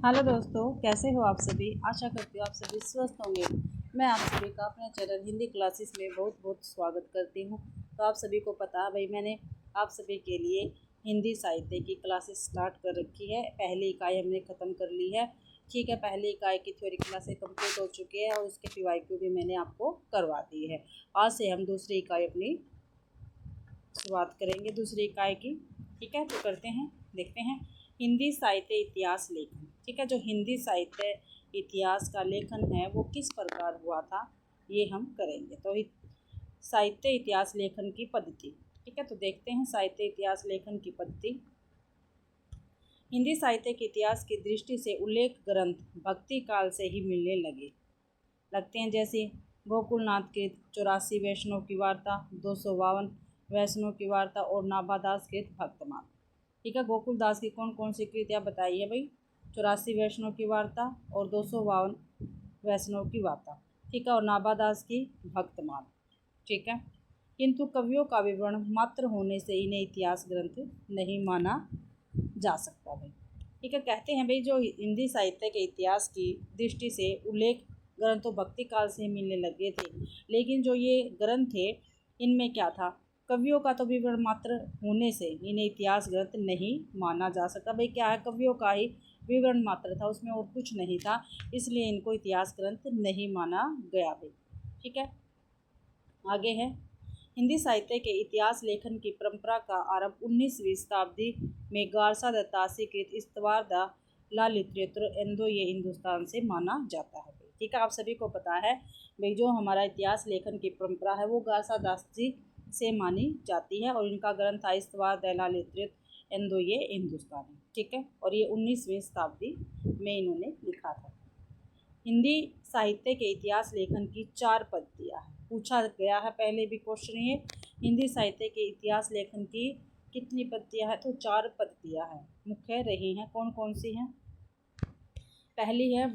Hello दोस्तों, कैसे हो आप सभी। आशा करती हूँ आप सभी स्वस्थ होंगे। मैं आप सभी का अपने चैनल हिंदी क्लासेस में बहुत बहुत स्वागत करती हूँ। तो आप सभी को पता है भाई, मैंने आप सभी के लिए हिंदी साहित्य की क्लासेस स्टार्ट कर रखी है। पहली इकाई हमने ख़त्म कर ली है। ठीक है, पहली इकाई की थ्योरी क्लासेस कंप्लीट हो चुकी है और उसके PYQ भी मैंने आपको करवा दी है। आज से हम दूसरी इकाई अपनी शुरुआत करेंगे, दूसरी इकाई की। ठीक है, तो करते हैं, देखते हैं हिंदी साहित्य इतिहास लेखन। ठीक है, जो हिंदी साहित्य इतिहास का लेखन है वो किस प्रकार हुआ था, ये हम करेंगे। तो साहित्य इतिहास लेखन की पद्धति। ठीक है, तो देखते हैं साहित्य इतिहास लेखन की पद्धति। हिंदी साहित्य के इतिहास की दृष्टि से उल्लेख ग्रंथ भक्ति काल से ही मिलने लगते हैं, जैसे गोकुलनाथ के 84 वैष्णव की वार्ता, 252 वैष्णव की वार्ता और नाभादास के भक्तमाल। ठीक है, गोकुलदास की कौन कौन सी कृतियाँ बताई है भाई, 84 वैष्णव की वार्ता और 252 वैष्णव की वार्ता। ठीक है, और नाभादास की भक्तमाल। ठीक है, किंतु कवियों का विवरण मात्र होने से इन्हें इतिहास ग्रंथ नहीं माना जा सकता भाई। ठीक है, कहते हैं भाई जो हिंदी साहित्य के इतिहास की दृष्टि से उल्लेख ग्रंथ तो भक्ति काल से मिलने लगे थे, लेकिन जो ये ग्रंथ थे इनमें क्या था, कवियों का तो विवरण मात्र होने से इन्हें इतिहास ग्रंथ नहीं माना जा सकता भाई। क्या है, कवियों का ही विवरण मात्र था, उसमें और कुछ नहीं था, इसलिए इनको इतिहास ग्रंथ नहीं माना गया भाई। ठीक है, आगे है हिंदी साहित्य के इतिहास लेखन की परंपरा का आरंभ 19वीं शताब्दी में गारसा दत्तासी कृत इस्तवार द ला लिटरेचर एंदो ये हिंदुस्तान से माना जाता है। ठीक है, आप सभी को पता है भाई जो हमारा इतिहास लेखन की परंपरा है वो गारसा दास जी से मानी जाती है और इनका ग्रंथ है इस्तवार द ला लिटरेचर एंदो ये हिंदुस्तान है। ठीक है, और ये 19वीं शताब्दी में इन्होंने लिखा था। हिंदी साहित्य के इतिहास लेखन की 4 पद्धतियाँ हैं, पूछा गया है पहले भी क्वेश्चन ये। हिंदी साहित्य के इतिहास लेखन की कितनी पद्धतियाँ हैं, तो 4 पद्धतियाँ हैं, मुख्य रही हैं। कौन कौन सी हैं, पहली है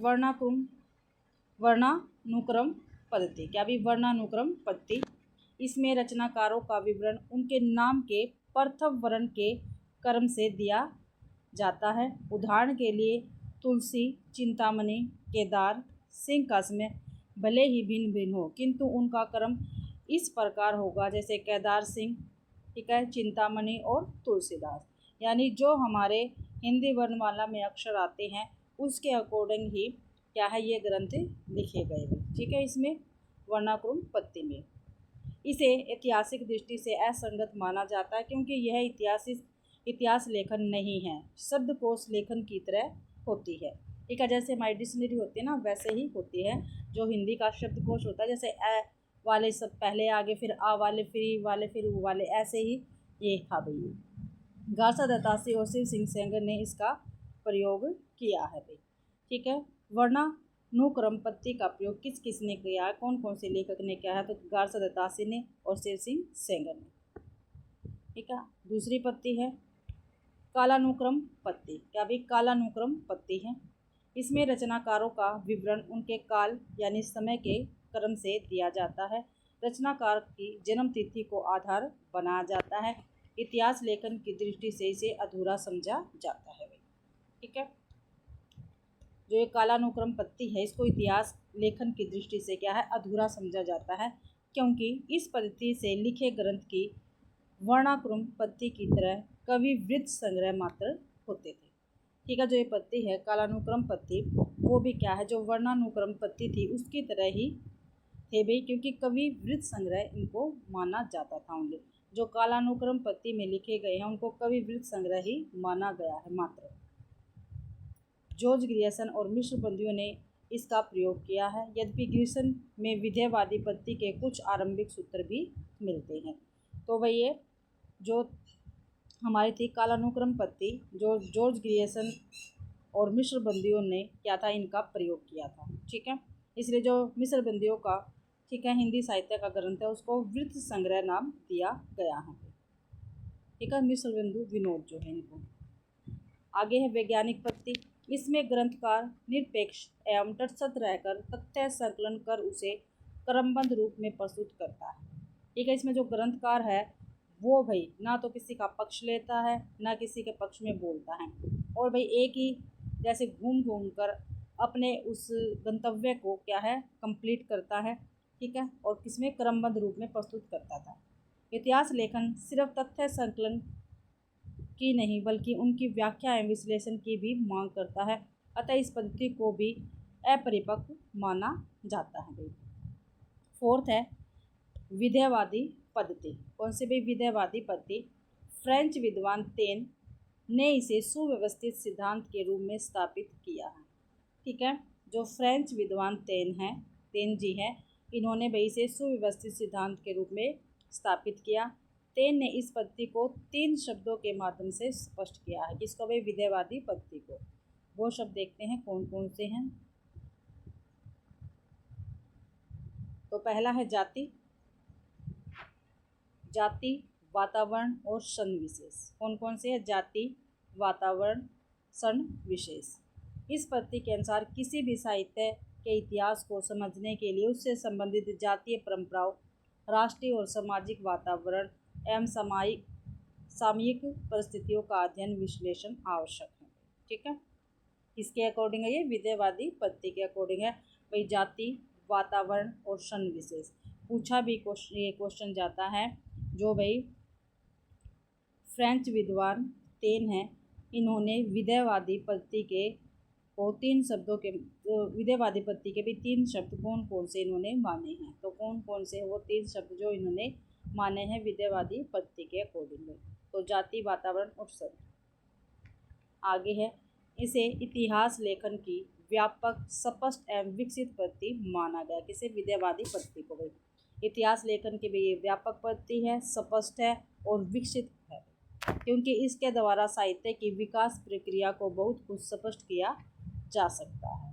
वर्णानुक्रम पद्धति। क्या भी वर्णानुक्रम पद्धति, इसमें रचनाकारों का विवरण उनके नाम के प्रथम वर्ण के क्रम से दिया जाता है। उदाहरण के लिए तुलसी, चिंतामणि, केदार, सिंह कास्म भले ही भिन्न भिन्न हो किंतु उनका क्रम इस प्रकार होगा जैसे केदार सिंह, ठीक है, चिंतामणि और तुलसीदास। यानी जो हमारे हिंदी वर्णमाला में अक्षर आते हैं उसके अकॉर्डिंग ही क्या है ये ग्रंथ लिखे गए हैं। ठीक है, इसमें वर्णानुक्रम पद्धति में इसे ऐतिहासिक दृष्टि से असंगत माना जाता है क्योंकि यह इतिहास लेखन नहीं है, शब्दकोश लेखन की तरह होती है। ठीक है, जैसे हमारी डिक्शनरी होती है ना वैसे ही होती है। जो हिंदी का शब्दकोश होता है जैसे ए वाले सब पहले आगे, फिर आ वाले, फिर ई वाले, फिर ऊ वाले, ऐसे ही ये था भाई। गारसा दत्तासी और शिव सिंह सेंगर ने इसका प्रयोग किया है भाई। ठीक है, वर्णानुक्रम पद्धति का प्रयोग किस किस ने किया है, कौन कौन से लेखक ने किया है, तो गारसा दत्तासी ने और शिव सिंह सेंगर ने। ठीक है, दूसरी पद्धति है कालानुक्रम पद्धति। क्या भी कालानुक्रम पद्धति है, इसमें रचनाकारों का विवरण उनके काल यानी समय के क्रम से दिया जाता है। रचनाकार की जन्म तिथि को आधार बनाया जाता है। इतिहास लेखन की दृष्टि से इसे अधूरा समझा जाता है। ठीक है, जो ये कालानुक्रम पद्धति है इसको इतिहास लेखन की दृष्टि से क्या है अधूरा समझा जाता है, क्योंकि इस पद्धति से लिखे ग्रंथ की वर्णानुक्रम पद्धति की तरह कवि वृत्त संग्रह मात्र होते थे। ठीक है, जो ये पद्धति है कालानुक्रम पद्धति वो भी क्या है जो वर्णानुक्रम पद्धति थी उसकी तरह ही थे भाई, क्योंकि कवि वृत्त संग्रह इनको माना जाता था। उनके जो कालानुक्रम पद्धति में लिखे गए हैं उनको कवि वृत्त संग्रह ही माना गया है मात्र। जॉर्ज ग्रियर्सन और मिश्र बंदियों ने इसका प्रयोग किया है, यद्यपि ग्रियर्सन में विधेयवादी पद्धति के कुछ आरंभिक सूत्र भी मिलते हैं। तो भाई ये जो हमारी थी कालानुक्रम पद्धति जो जॉर्ज ग्रियर्सन और मिश्र बंदियों ने क्या था इनका प्रयोग किया था। ठीक है, इसलिए जो मिश्र बंदियों का ठीक है हिंदी साहित्य का ग्रंथ है उसको वृत्त संग्रह नाम दिया गया है। ठीक है, मिश्र बंधु विनोद जो है इनको। आगे है वैज्ञानिक पद्धति, इसमें ग्रंथकार निरपेक्ष एवं तटस्थ रहकर तथ्य संकलन कर उसे क्रमबद्ध रूप में प्रस्तुत करता है। ठीक है, इसमें जो ग्रंथकार है वो भाई ना तो किसी का पक्ष लेता है ना किसी के पक्ष में बोलता है, और भाई एक ही जैसे घूम घूम कर अपने उस गंतव्य को क्या है कंप्लीट करता है, ठीक है, और किसमें क्रमबद्ध रूप में प्रस्तुत करता था। इतिहास लेखन सिर्फ तथ्य संकलन की नहीं बल्कि उनकी व्याख्या एवं विश्लेषण की भी मांग करता है, अतः इस पद्धति को भी अपरिपक्व माना जाता है। फोर्थ है विधेयवादी पद्धति। कौन सी भी विधेयवादी पद्धति? फ्रेंच विद्वान तेन ने इसे सुव्यवस्थित सिद्धांत के रूप में स्थापित किया है, ठीक है। जो फ्रेंच विद्वान तेन जी हैं, इन्होंने भाई इसे सुव्यवस्थित सिद्धांत के रूप में स्थापित किया। तेन ने इस पद्धति को 3 शब्दों के माध्यम से स्पष्ट किया है। किसको भाई? विधेयवादी पद्धति को। वो शब्द देखते हैं कौन कौन से हैं। तो पहला है जाति, वातावरण और सन विशेष। कौन कौन से है? जाति, वातावरण, सन विशेष। इस पद्धति के अनुसार किसी भी साहित्य के इतिहास को समझने के लिए उससे संबंधित जातीय परंपराओं, राष्ट्रीय और सामाजिक वातावरण एवं सामयिक परिस्थितियों का अध्ययन विश्लेषण आवश्यक है, ठीक है। किसके अकॉर्डिंग है ये? विधेयवादी पद्धति के अकॉर्डिंग है भाई। जाति, वातावरण और सन विशेष पूछा भी ये क्वेश्चन जाता है। जो भाई फ्रेंच विद्वान तेन हैं, इन्होंने विधेयवादी पद्धति के को 3 शब्दों के विधेयवादी पद्धति के भी 3 शब्द कौन कौन से इन्होंने माने हैं। तो कौन कौन से वो 3 शब्द जो इन्होंने माने हैं विधेयवादी पद्धति के अकॉर्डिंग? तो जाति, वातावरण और सन। आगे है इसे इतिहास लेखन की व्यापक, स्पष्ट एवं विकसित पद्धति माना गया। किसे? विधेयवादी पद्धति को भाई। इतिहास लेखन की भी ये व्यापक पद्धति है, स्पष्ट है और विकसित है, क्योंकि इसके द्वारा साहित्य की विकास प्रक्रिया को बहुत कुछ स्पष्ट किया जा सकता है।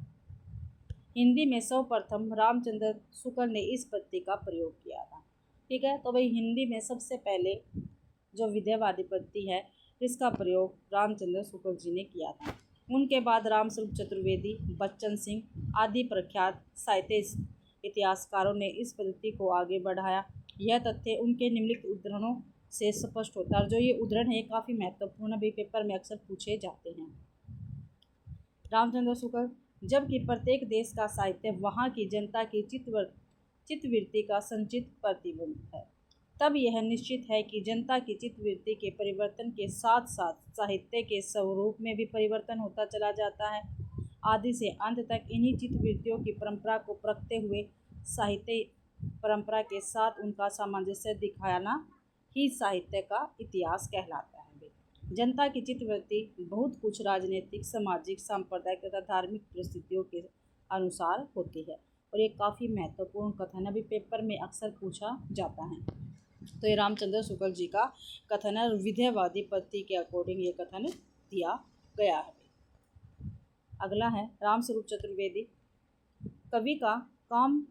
हिंदी में सर्वप्रथम रामचंद्र शुक्ल ने इस पद्धति का प्रयोग किया था, ठीक है। तो भाई हिंदी में सबसे पहले जो विधेयवादी पद्धति है इसका प्रयोग रामचंद्र शुक्ल जी ने किया था। उनके बाद रामस्वरूप चतुर्वेदी, बच्चन सिंह आदि प्रख्यात साहित्य इतिहासकारों ने इस पद्धति को आगे बढ़ाया। यह तथ्य उनके निम्नलिखित उद्धरणों से स्पष्ट होता है, और जो ये उद्धरण है काफ़ी महत्वपूर्ण भी पेपर में अक्सर पूछे जाते हैं। रामचंद्र शुक्ल, जबकि प्रत्येक देश का साहित्य वहाँ की जनता की चित्तवृत्ति का संचित प्रतिबिंब है, तब यह निश्चित है कि जनता की चित्तवृत्ति के परिवर्तन के साथ साथ साहित्य के स्वरूप में भी परिवर्तन होता चला जाता है। आदि से अंत तक इन्हीं चित्तवृत्तियों की परंपरा को परखते हुए साहित्य परंपरा के साथ उनका सामंजस्य दिखाना ही साहित्य का इतिहास कहलाता है। जनता की चित्तवृत्ति बहुत कुछ राजनीतिक, सामाजिक, सांप्रदायिक तथा धार्मिक परिस्थितियों के अनुसार होती है, और ये काफ़ी महत्वपूर्ण कथन अभी पेपर में अक्सर पूछा जाता है। तो ये रामचंद्र शुक्ल जी का कथन है, विधेयवादी पद्धति के अकॉर्डिंग ये कथन दिया गया है। अगला है रामस्वरूप चतुर्वेदी। कवि का काम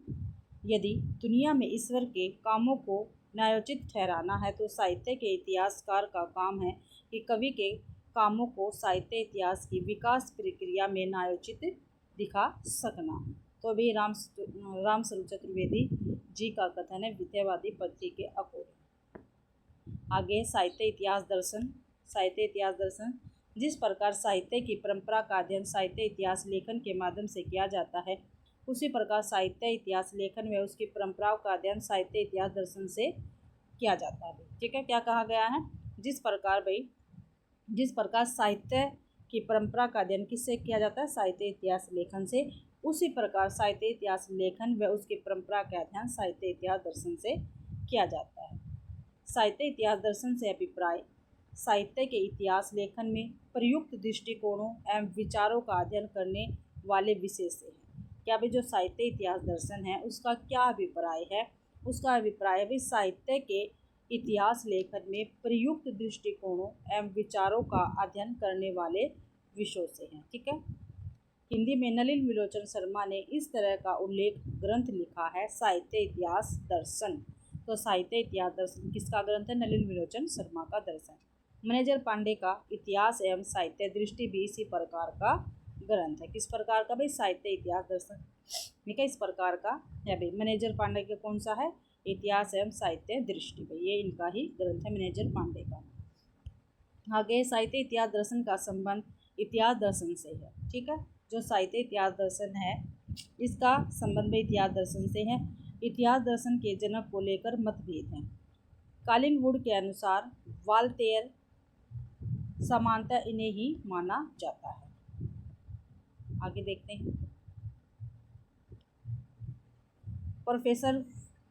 यदि दुनिया में ईश्वर के कामों को न्यायोचित ठहराना है, तो साहित्य के इतिहासकार का काम है कि कवि के कामों को साहित्य इतिहास की विकास प्रक्रिया में न्यायोचित दिखा सकना। तो अभी रामस्वरूप चतुर्वेदी जी का कथन है विधेयवादी पद्धति के अकॉर्डिंग। आगे साहित्य इतिहास दर्शन। जिस प्रकार साहित्य की परंपरा का अध्ययन साहित्य इतिहास लेखन के माध्यम से किया जाता है, उसी प्रकार साहित्य इतिहास लेखन में उसकी परंपराओं का अध्ययन साहित्य इतिहास दर्शन से किया जाता है, ठीक है। क्या कहा गया है? जिस प्रकार साहित्य की परंपरा का अध्ययन किससे किया जाता है? साहित्य इतिहास लेखन से। उसी प्रकार साहित्य इतिहास लेखन व उसकी परंपरा का अध्ययन साहित्य इतिहास दर्शन से किया जाता है। साहित्य इतिहास दर्शन से अभिप्राय साहित्य के इतिहास लेखन में प्रयुक्त दृष्टिकोणों एवं विचारों का अध्ययन करने वाले विषय से है। क्या भी जो साहित्य इतिहास दर्शन है उसका क्या अभिप्राय है? उसका अभिप्राय भी साहित्य के इतिहास लेखन में प्रयुक्त दृष्टिकोणों एवं विचारों का अध्ययन करने वाले विषयों से है, ठीक है। हिंदी में नलिन विलोचन शर्मा ने इस तरह का उल्लेख ग्रंथ लिखा है, साहित्य इतिहास दर्शन। तो साहित्य इतिहास दर्शन किसका ग्रंथ है? नलिन विलोचन शर्मा का दर्शन। मैनेजर पांडे का इतिहास एवं साहित्य दृष्टि भी इसी प्रकार का ग्रंथ है। किस प्रकार का भाई? साहित्य इतिहास दर्शन, ठीक है, इस प्रकार का है भाई। मैनेजर पांडे का कौन सा है? इतिहास एवं साहित्य दृष्टि भाई, ये इनका ही ग्रंथ है मैनेजर पांडे का। आगे साहित्य इतिहास दर्शन का संबंध इतिहास दर्शन से है। ठीक है, जो साहित्य इतिहास दर्शन है इसका संबंध भी इतिहास दर्शन से है। इतिहास दर्शन के जनक को लेकर मतभेद हैं। कॉलिंगवुड के अनुसार वाल्तेयर समानता इन्हें ही माना जाता है। आगे देखते हैं। प्रोफेसर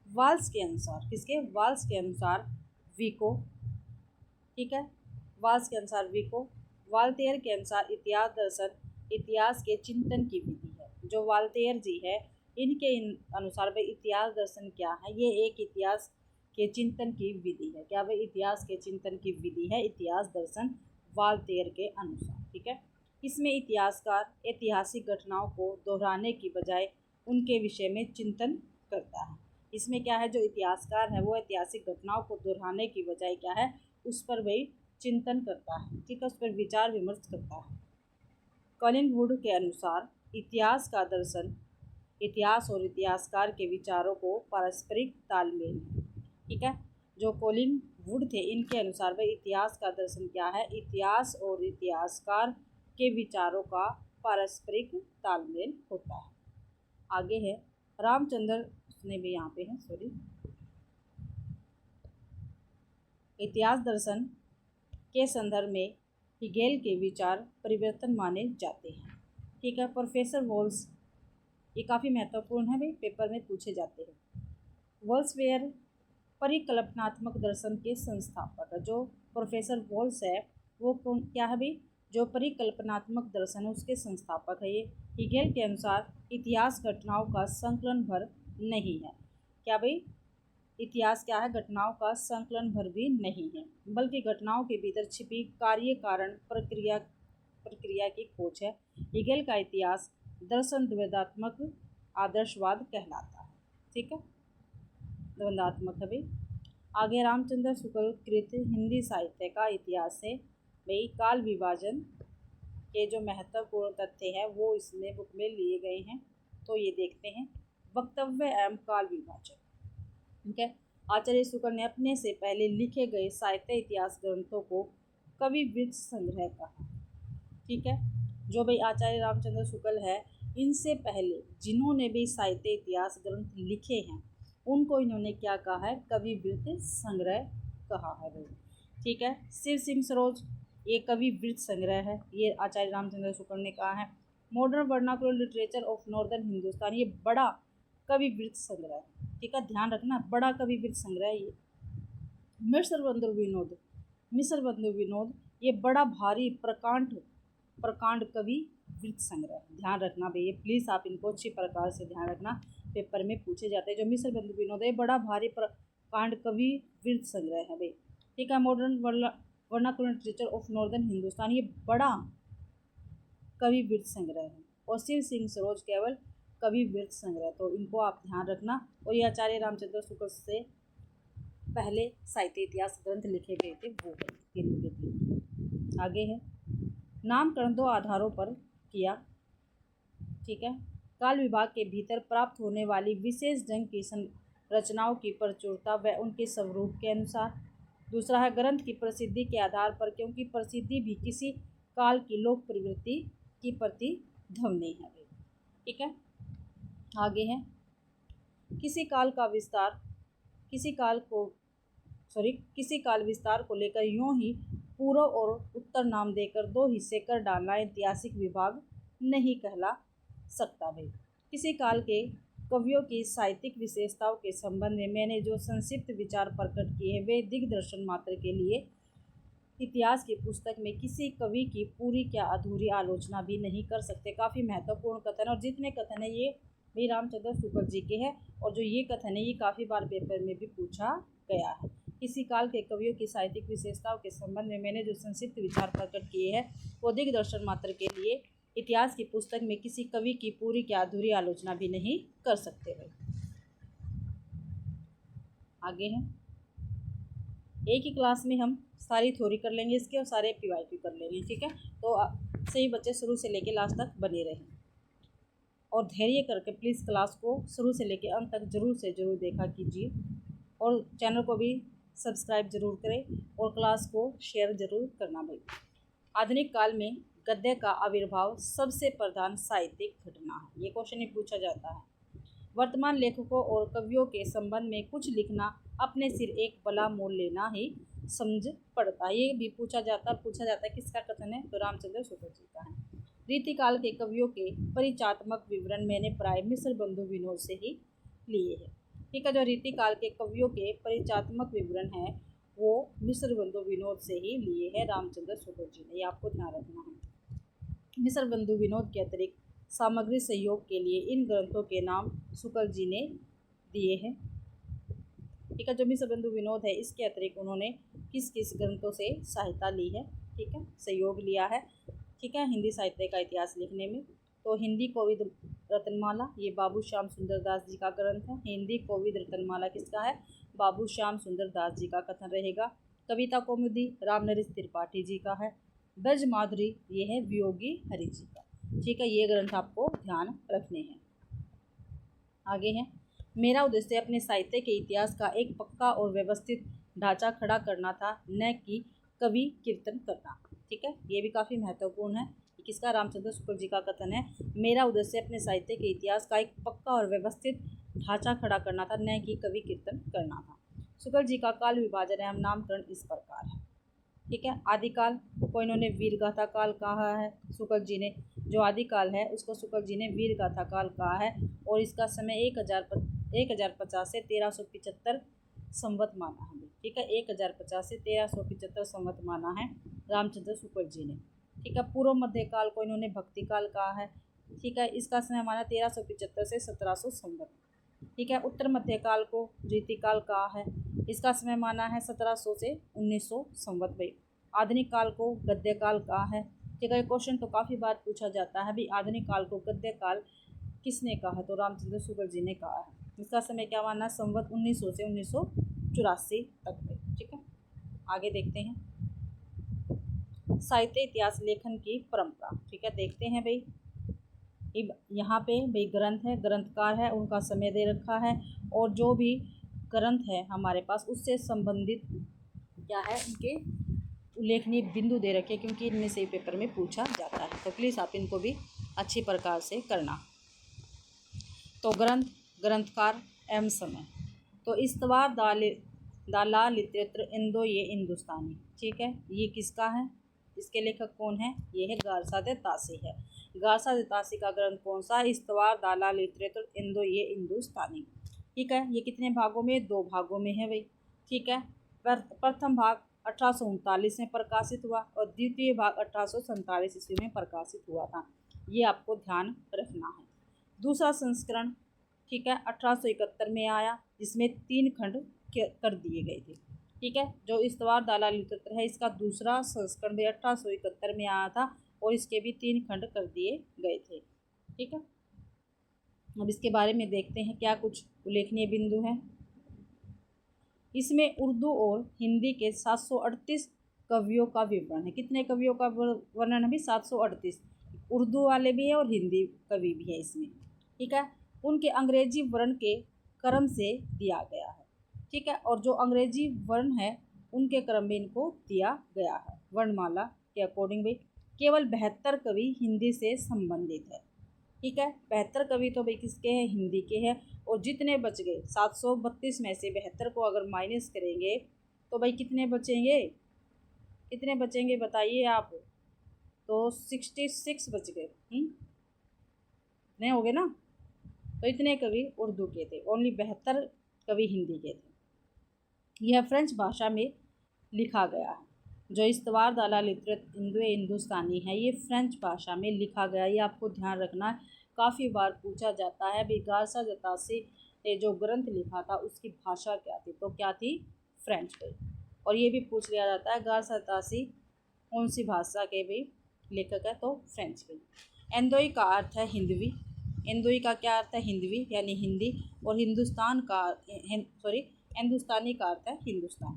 वाल्स के अनुसार, किसके? वाल्स के अनुसार विको, ठीक है, वाल्स के अनुसार विको। वाल्तेयर के अनुसार इतिहास दर्शन इतिहास के चिंतन की विधि है। जो वाल्तेयर जी है इनके अनुसार भाई इतिहास दर्शन क्या है? ये एक इतिहास के चिंतन की विधि है। क्या भाई? इतिहास के चिंतन की विधि है इतिहास दर्शन वाल्तेयर के अनुसार। ठीक है, इसमें इतिहासकार ऐतिहासिक घटनाओं को दोहराने की बजाय उनके विषय में चिंतन करता है। इसमें क्या है, जो इतिहासकार है वो ऐतिहासिक घटनाओं को दोहराने की बजाय क्या है, उस पर वही चिंतन करता है। ठीक है, उस पर विचार विमर्श करता है। कॉलिंगवुड के अनुसार इतिहास का दर्शन इतिहास और इतिहासकार के विचारों को पारस्परिक तालमेल है। ठीक है, जो कॉलिंगवुड थे इनके अनुसार भाई इतिहास का दर्शन क्या है, इतिहास और इतिहासकार के विचारों का पारस्परिक तालमेल होता है। आगे है रामचंद्र ने भी यहाँ पे है सॉरी। इतिहास दर्शन के संदर्भ में हिगेल के विचार परिवर्तन माने जाते हैं। ठीक है, प्रोफेसर वॉल्स, ये काफ़ी महत्वपूर्ण है भाई, पेपर में पूछे जाते हैं। वॉल्सवेयर परिकल्पनात्मक दर्शन के संस्थापक है। जो प्रोफेसर वॉल्स है वो कौन क्या है भाई? जो परिकल्पनात्मक दर्शन है उसके संस्थापक है ये। हिगेल के अनुसार इतिहास घटनाओं का संकलन भर नहीं है। क्या भाई? इतिहास क्या है? घटनाओं का संकलन भर भी नहीं है, बल्कि घटनाओं के भीतर छिपी कार्य कारण प्रक्रिया की खोज है। हिगेल का इतिहास दर्शन द्वैधात्मक आदर्शवाद कहलाता है। ठीक है, द्वंद्वात्मक है भाई। आगे रामचंद्र शुक्ल कृत हिंदी साहित्य का इतिहास है भाई। काल विभाजन के जो महत्वपूर्ण तथ्य हैं वो इसमें बुक में लिए गए हैं, तो ये देखते हैं। वक्तव्य एवं काल विभाजन। ठीक है, आचार्य शुक्ल ने अपने से पहले लिखे गए साहित्य इतिहास ग्रंथों को कवि वृत्त संग्रह कहा। ठीक है, जो भाई आचार्य रामचंद्र शुक्ल है इनसे पहले जिन्होंने भी साहित्य इतिहास ग्रंथ लिखे हैं उनको इन्होंने क्या कहा है? कवि वृत्त संग्रह कहा है भाई। ठीक है, शिव सिंह सरोज ये कवि वृत्त संग्रह है, ये आचार्य रामचंद्र शुक्ल ने कहा है। Modern vernacular literature of northern Hindustan, ये बड़ा कवि वृत्त संग्रह है। ठीक है, ध्यान रखना, बड़ा कवि वृत्त संग्रह है ये। मिस्र बंधु विनोद ये बड़ा भारी प्रकांड कवि वृत्त संग्रह। ध्यान रखना भैया, प्लीज़ आप इनको अच्छी प्रकार से ध्यान रखना, पेपर में पूछे जाते हैं। जो मिस्र बंधु विनोद है बड़ा भारी प्रकांड कवि वृत्त संग्रह है भाई। ठीक है, modern vernacular literature of northern Hindustan ये बड़ा कवि वृत्त संग्रह है। और शिव सिंह सरोज केवल कवि वृत्त संग्रह, तो इनको आप ध्यान रखना। और ये आचार्य रामचंद्र शुक्ल से पहले साहित्य इतिहास ग्रंथ लिखे गए थे वो है। आगे है नामकरण 2 आधारों पर किया। ठीक है, काल विभाग के भीतर प्राप्त होने वाली विशेष ढंग की रचनाओं की प्रचुरता व उनके स्वरूप के अनुसार। दूसरा है ग्रंथ की प्रसिद्धि के आधार पर, क्योंकि प्रसिद्धि भी किसी काल की लोक प्रवृत्ति की प्रतिध्वनि है। ठीक है, आगे है किसी काल विस्तार को लेकर यूं ही पूर्व और उत्तर नाम देकर 2 हिस्से कर डालना ऐतिहासिक विभाग नहीं कहला सकता भाई। किसी काल के कवियों की साहित्यिक विशेषताओं के संबंध में मैंने जो संक्षिप्त विचार प्रकट किए हैं वे दिग्दर्शन मात्र के लिए इतिहास की पुस्तक में किसी कवि की पूरी क्या अधूरी आलोचना भी नहीं कर सकते। काफ़ी महत्वपूर्ण कथन, और जितने कथन है ये भी रामचंद्र शुक्ल जी के हैं, और जो ये कथन है ये काफ़ी बार पेपर में भी पूछा गया है। किसी काल के कवियों की साहित्यिक विशेषताओं के संबंध में मैंने जो संक्षिप्त विचार प्रकट किए हैं वो दिग्दर्शन मात्र के लिए इतिहास की पुस्तक में किसी कवि की पूरी क्या अधूरी आलोचना भी नहीं कर सकते भाई। आगे है एक ही क्लास में हम सारी थ्योरी कर लेंगे इसके और सारे PYQ कर लेंगे। ठीक है, तो सही बच्चे शुरू से लेके लास्ट तक बने रहें और धैर्य करके प्लीज़ क्लास को शुरू से लेके अंत तक ज़रूर से ज़रूर देखा कीजिए, और चैनल को भी सब्सक्राइब ज़रूर करें और क्लास को शेयर ज़रूर करना भाई। आधुनिक काल में गद्य का आविर्भाव सबसे प्रधान साहित्यिक घटना है। ये क्वेश्चन ही पूछा जाता है। वर्तमान लेखकों और कवियों के संबंध में कुछ लिखना अपने सिर एक बला मोल लेना ही समझ पड़ता है। ये भी पूछा जाता है किसका कथन है, तो रामचंद्र शुक्ल जी का है। रीतिकाल के कवियों के परिचयात्मक विवरण मैंने प्राय मिश्र बंधु विनोद से ही लिए हैं। ठीक है, जो रीतिकाल के कवियों के परिचयात्मक विवरण है वो मिश्र बंधु विनोद से ही लिए हैं रामचंद्र शुक्ल जी ने, ये आपको ध्यान रखना है। मिश्र बंधु विनोद के अतिरिक्त सामग्री सहयोग के लिए इन ग्रंथों के नाम शुक्ल जी ने दिए हैं। ठीक है, जो मिश्र बंधु विनोद है इसके अतिरिक्त उन्होंने किस किस ग्रंथों से सहायता ली है, ठीक है, सहयोग लिया है, ठीक है, हिंदी साहित्य का इतिहास लिखने में। तो हिंदी कोविद रत्नमाला, ये बाबू श्याम सुंदर दास जी का ग्रंथ है। हिंदी कोविद रत्नमाला किसका है, बाबू श्याम सुंदर दास जी का कथन रहेगा। कविता कौमुदी रामनरेश त्रिपाठी जी का है। ब्रज माधुरी ये है वियोगी हरि जी का। ठीक है, ये ग्रंथ आपको ध्यान रखने हैं। आगे है, मेरा उद्देश्य अपने साहित्य के इतिहास का एक पक्का और व्यवस्थित ढांचा खड़ा करना था, न कि कवि कीर्तन करना। ठीक है, ये भी काफ़ी महत्वपूर्ण है। किसका, रामचंद्र शुक्ल जी का कथन है, मेरा उद्देश्य अपने साहित्य के इतिहास का एक पक्का और व्यवस्थित ढांचा खड़ा करना था, न कि कवि कीर्तन करना था। शुक्ल जी का काल विभाजन एवं नामकरण इस प्रकार है। ठीक है, आदिकाल को इन्होंने वीर गाथा काल कहा है शुक्ल जी ने। जो आदिकाल है उसको शुक्ल जी ने वीर गाथा काल कहा है और इसका समय 1050 से 1375 संवत माना है। ठीक है, 1050 से 1375 संवत माना है रामचंद्र शुक्ल जी ने। ठीक है, पूर्व मध्यकाल को इन्होंने भक्ति काल कहा है। ठीक है, इसका समय माना 1375 से 1700 संवत। ठीक है, उत्तर मध्यकाल को रीतिकाल कहा है, इसका समय माना है 1700 से 1900 संवत भाई। आधुनिक काल को गद्य काल कहा है। ठीक है, क्वेश्चन तो काफ़ी बार पूछा जाता है भाई, आधुनिक काल को गद्य काल किसने कहा, तो रामचंद्र शुक्ल जी ने कहा है। इसका समय क्या माना, संवत 1900 से 1984 तक में। ठीक है, आगे देखते हैं साहित्य इतिहास लेखन की परंपरा। ठीक है, देखते हैं भाई, यहाँ पे भाई ग्रंथ है, ग्रंथकार है, उनका समय दे रखा है और जो भी ग्रंथ है हमारे पास उससे संबंधित क्या है, उनके उल्लेखनीय बिंदु दे रखे, क्योंकि इनमें से पेपर में पूछा जाता है, तो प्लीज़ आप इनको भी अच्छी प्रकार से करना। तो ग्रंथ, ग्रंथकार एवं समय, तो इस्तवार दाला लिटरेचर इंदो ये हिंदुस्तानी। ठीक है, ये किसका है, इसके लेखक कौन है, ये है गारसा दे तासी है। गारसा दे तासी का ग्रंथ कौन सा है, इस्तवार दाला लिटरेचर इंदो ये हिंदुस्तानी। ठीक है, ये कितने भागों में, 2 भागों में है भाई। ठीक है, प्रथम भाग 1839 में प्रकाशित हुआ और द्वितीय भाग 1847 ईस्वी में प्रकाशित हुआ था, ये आपको ध्यान रखना है। दूसरा संस्करण, ठीक है, 1871 में आया, जिसमें 3 खंड कर दिए गए थे। ठीक है, जो इस्तवार दाला लिटरेचर है इसका दूसरा संस्करण भी 1871 में आया था और इसके भी 3 खंड कर दिए गए थे। ठीक है, अब इसके बारे में देखते हैं क्या कुछ उल्लेखनीय बिंदु हैं। इसमें उर्दू और हिंदी के 738 कवियों का विवरण है। कितने कवियों का वर्णन है भी, 738। उर्दू वाले भी है और हिंदी कवि भी है इसमें। ठीक है, उनके अंग्रेजी वर्ण के क्रम से दिया गया है। ठीक है, और जो अंग्रेजी वर्ण है उनके क्रम में इनको दिया गया है वर्णमाला के अकॉर्डिंग भी। केवल 72 कवि हिंदी से संबंधित है। ठीक है, 72 कवि तो भाई किसके हैं, हिंदी के हैं, और जितने बच गए 732 में से 72 को अगर माइनस करेंगे तो भाई कितने बचेंगे, कितने बचेंगे बताइए आप, तो 66 बच गए। नहीं हो गए ना, तो इतने कवि उर्दू के थे, ओनली 72 कवि हिंदी के थे। यह फ्रेंच भाषा में लिखा गया है। जो इस्तवार दाला लिटरेचर इंदो हिंदुस्तानी है ये फ्रेंच भाषा में लिखा गया, ये आपको ध्यान रखना है, काफ़ी बार पूछा जाता है। भी गारसा दे तासी ने जो ग्रंथ लिखा था उसकी भाषा क्या थी, तो क्या थी, फ्रेंच पे। और ये भी पूछ लिया जाता है गारसा दे तासी कौन सी भाषा के भी लेखक है, तो फ्रेंच पे। एंदोई का अर्थ है हिंदवी, एंदोई का क्या अर्थ है, हिंदवी यानी हिंदी, और हिंदुस्तान का हिंदुस्तानी का अर्थ है हिंदुस्तान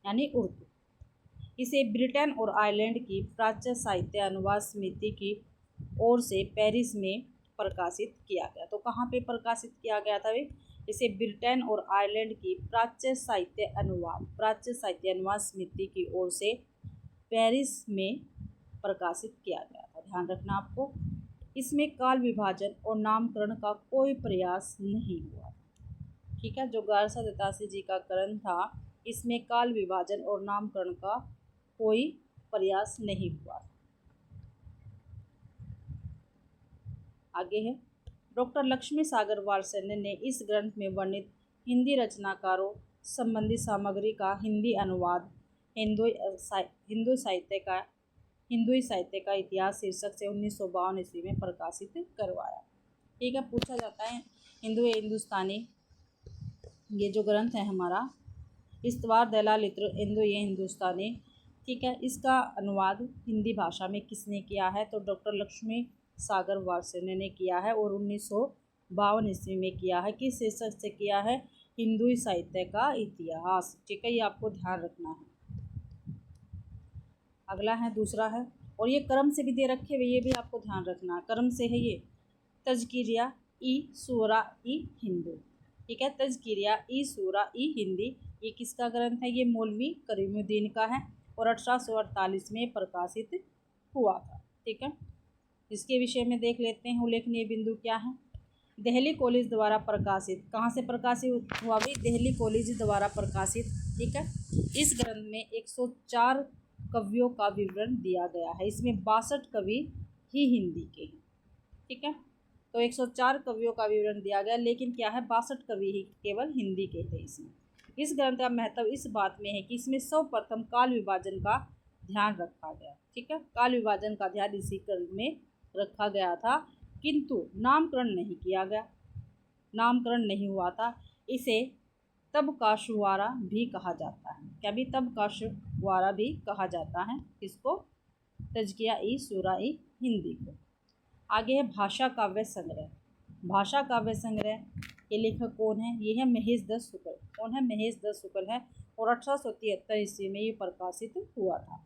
यानी उर्दू। इसे ब्रिटेन और आयरलैंड की प्राच्य साहित्य अनुवाद समिति की ओर से पेरिस में प्रकाशित किया गया। तो कहाँ पे प्रकाशित किया गया था भाई, इसे ब्रिटेन और आयरलैंड की प्राच्य साहित्य अनुवाद समिति की ओर से पेरिस में प्रकाशित किया गया था। ध्यान रखना आपको, इसमें काल विभाजन और नामकरण का कोई प्रयास नहीं हुआ। ठीक है, जो 1187 जी का ग्रंथ था, इसमें काल विभाजन और नामकरण का कोई प्रयास नहीं हुआ। आगे है, डॉक्टर लक्ष्मी सागर वात्सल्य ने इस ग्रंथ में वर्णित हिंदी रचनाकारों संबंधी सामग्री का हिंदी अनुवाद हिंदू साहित्य का इतिहास शीर्षक से 1952 ईस्वी में प्रकाशित करवाया। ठीक है, पूछा जाता है हिंदुस्तानी, ये जो ग्रंथ है हमारा इस्तवार दलाल इत्र ये हिंदुस्तानी, ठीक है, इसका अनुवाद हिंदी भाषा में किसने किया है? तो डॉक्टर लक्ष्मी सागर वात्सल्य ने किया है और 1952 ईस्वी में किया है। किस शीर्षक से किया है? हिंदू साहित्य का इतिहास। ठीक है, ये आपको ध्यान रखना है। अगला है, दूसरा है, और ये क्रम से भी दे रखे हुए, ये भी आपको ध्यान रखना है, क्रम से है ये, तज़किरिया ई सूरा ई हिंदू। ठीक है, तज़किरिया ई सूरा ई हिंदी, ये किसका ग्रंथ है? ये मौलवी करीमुद्दीन का है और 1848 में प्रकाशित हुआ था। ठीक है, इसके विषय में देख लेते हैं। उल्लेखनीय बिंदु क्या है? दिल्ली कॉलेज द्वारा प्रकाशित, कहाँ से प्रकाशित हुआ भाई? दिल्ली कॉलेज द्वारा प्रकाशित। ठीक है, इस ग्रंथ में 104 कवियों का विवरण दिया गया है। इसमें 62 कवि ही हिंदी के हैं। ठीक है, तो 104 कवियों का विवरण दिया गया, लेकिन क्या है, 62 कवि ही केवल हिंदी के थे इसमें। इस ग्रंथ का महत्व इस बात में है कि इसमें सर्वप्रथम काल विभाजन का ध्यान रखा गया। ठीक है, काल विभाजन का ध्यान इसी ग्रंथ में रखा गया था, किंतु नामकरण नहीं किया गया, नामकरण नहीं हुआ था। इसे तबकाशुवारा भी कहा जाता है। क्या भी? तबकाशुवारा भी कहा जाता है। किसको? तज़किया ई सूरा ई हिंदी को। आगे है भाषा काव्य संग्रह। भाषा काव्य संग्रह के लेखक कौन है? ये है महेश दत्त शुक्ल। कौन है? महेश दत्त शुक्ल है और 1873 ईस्वी में ये प्रकाशित हुआ था।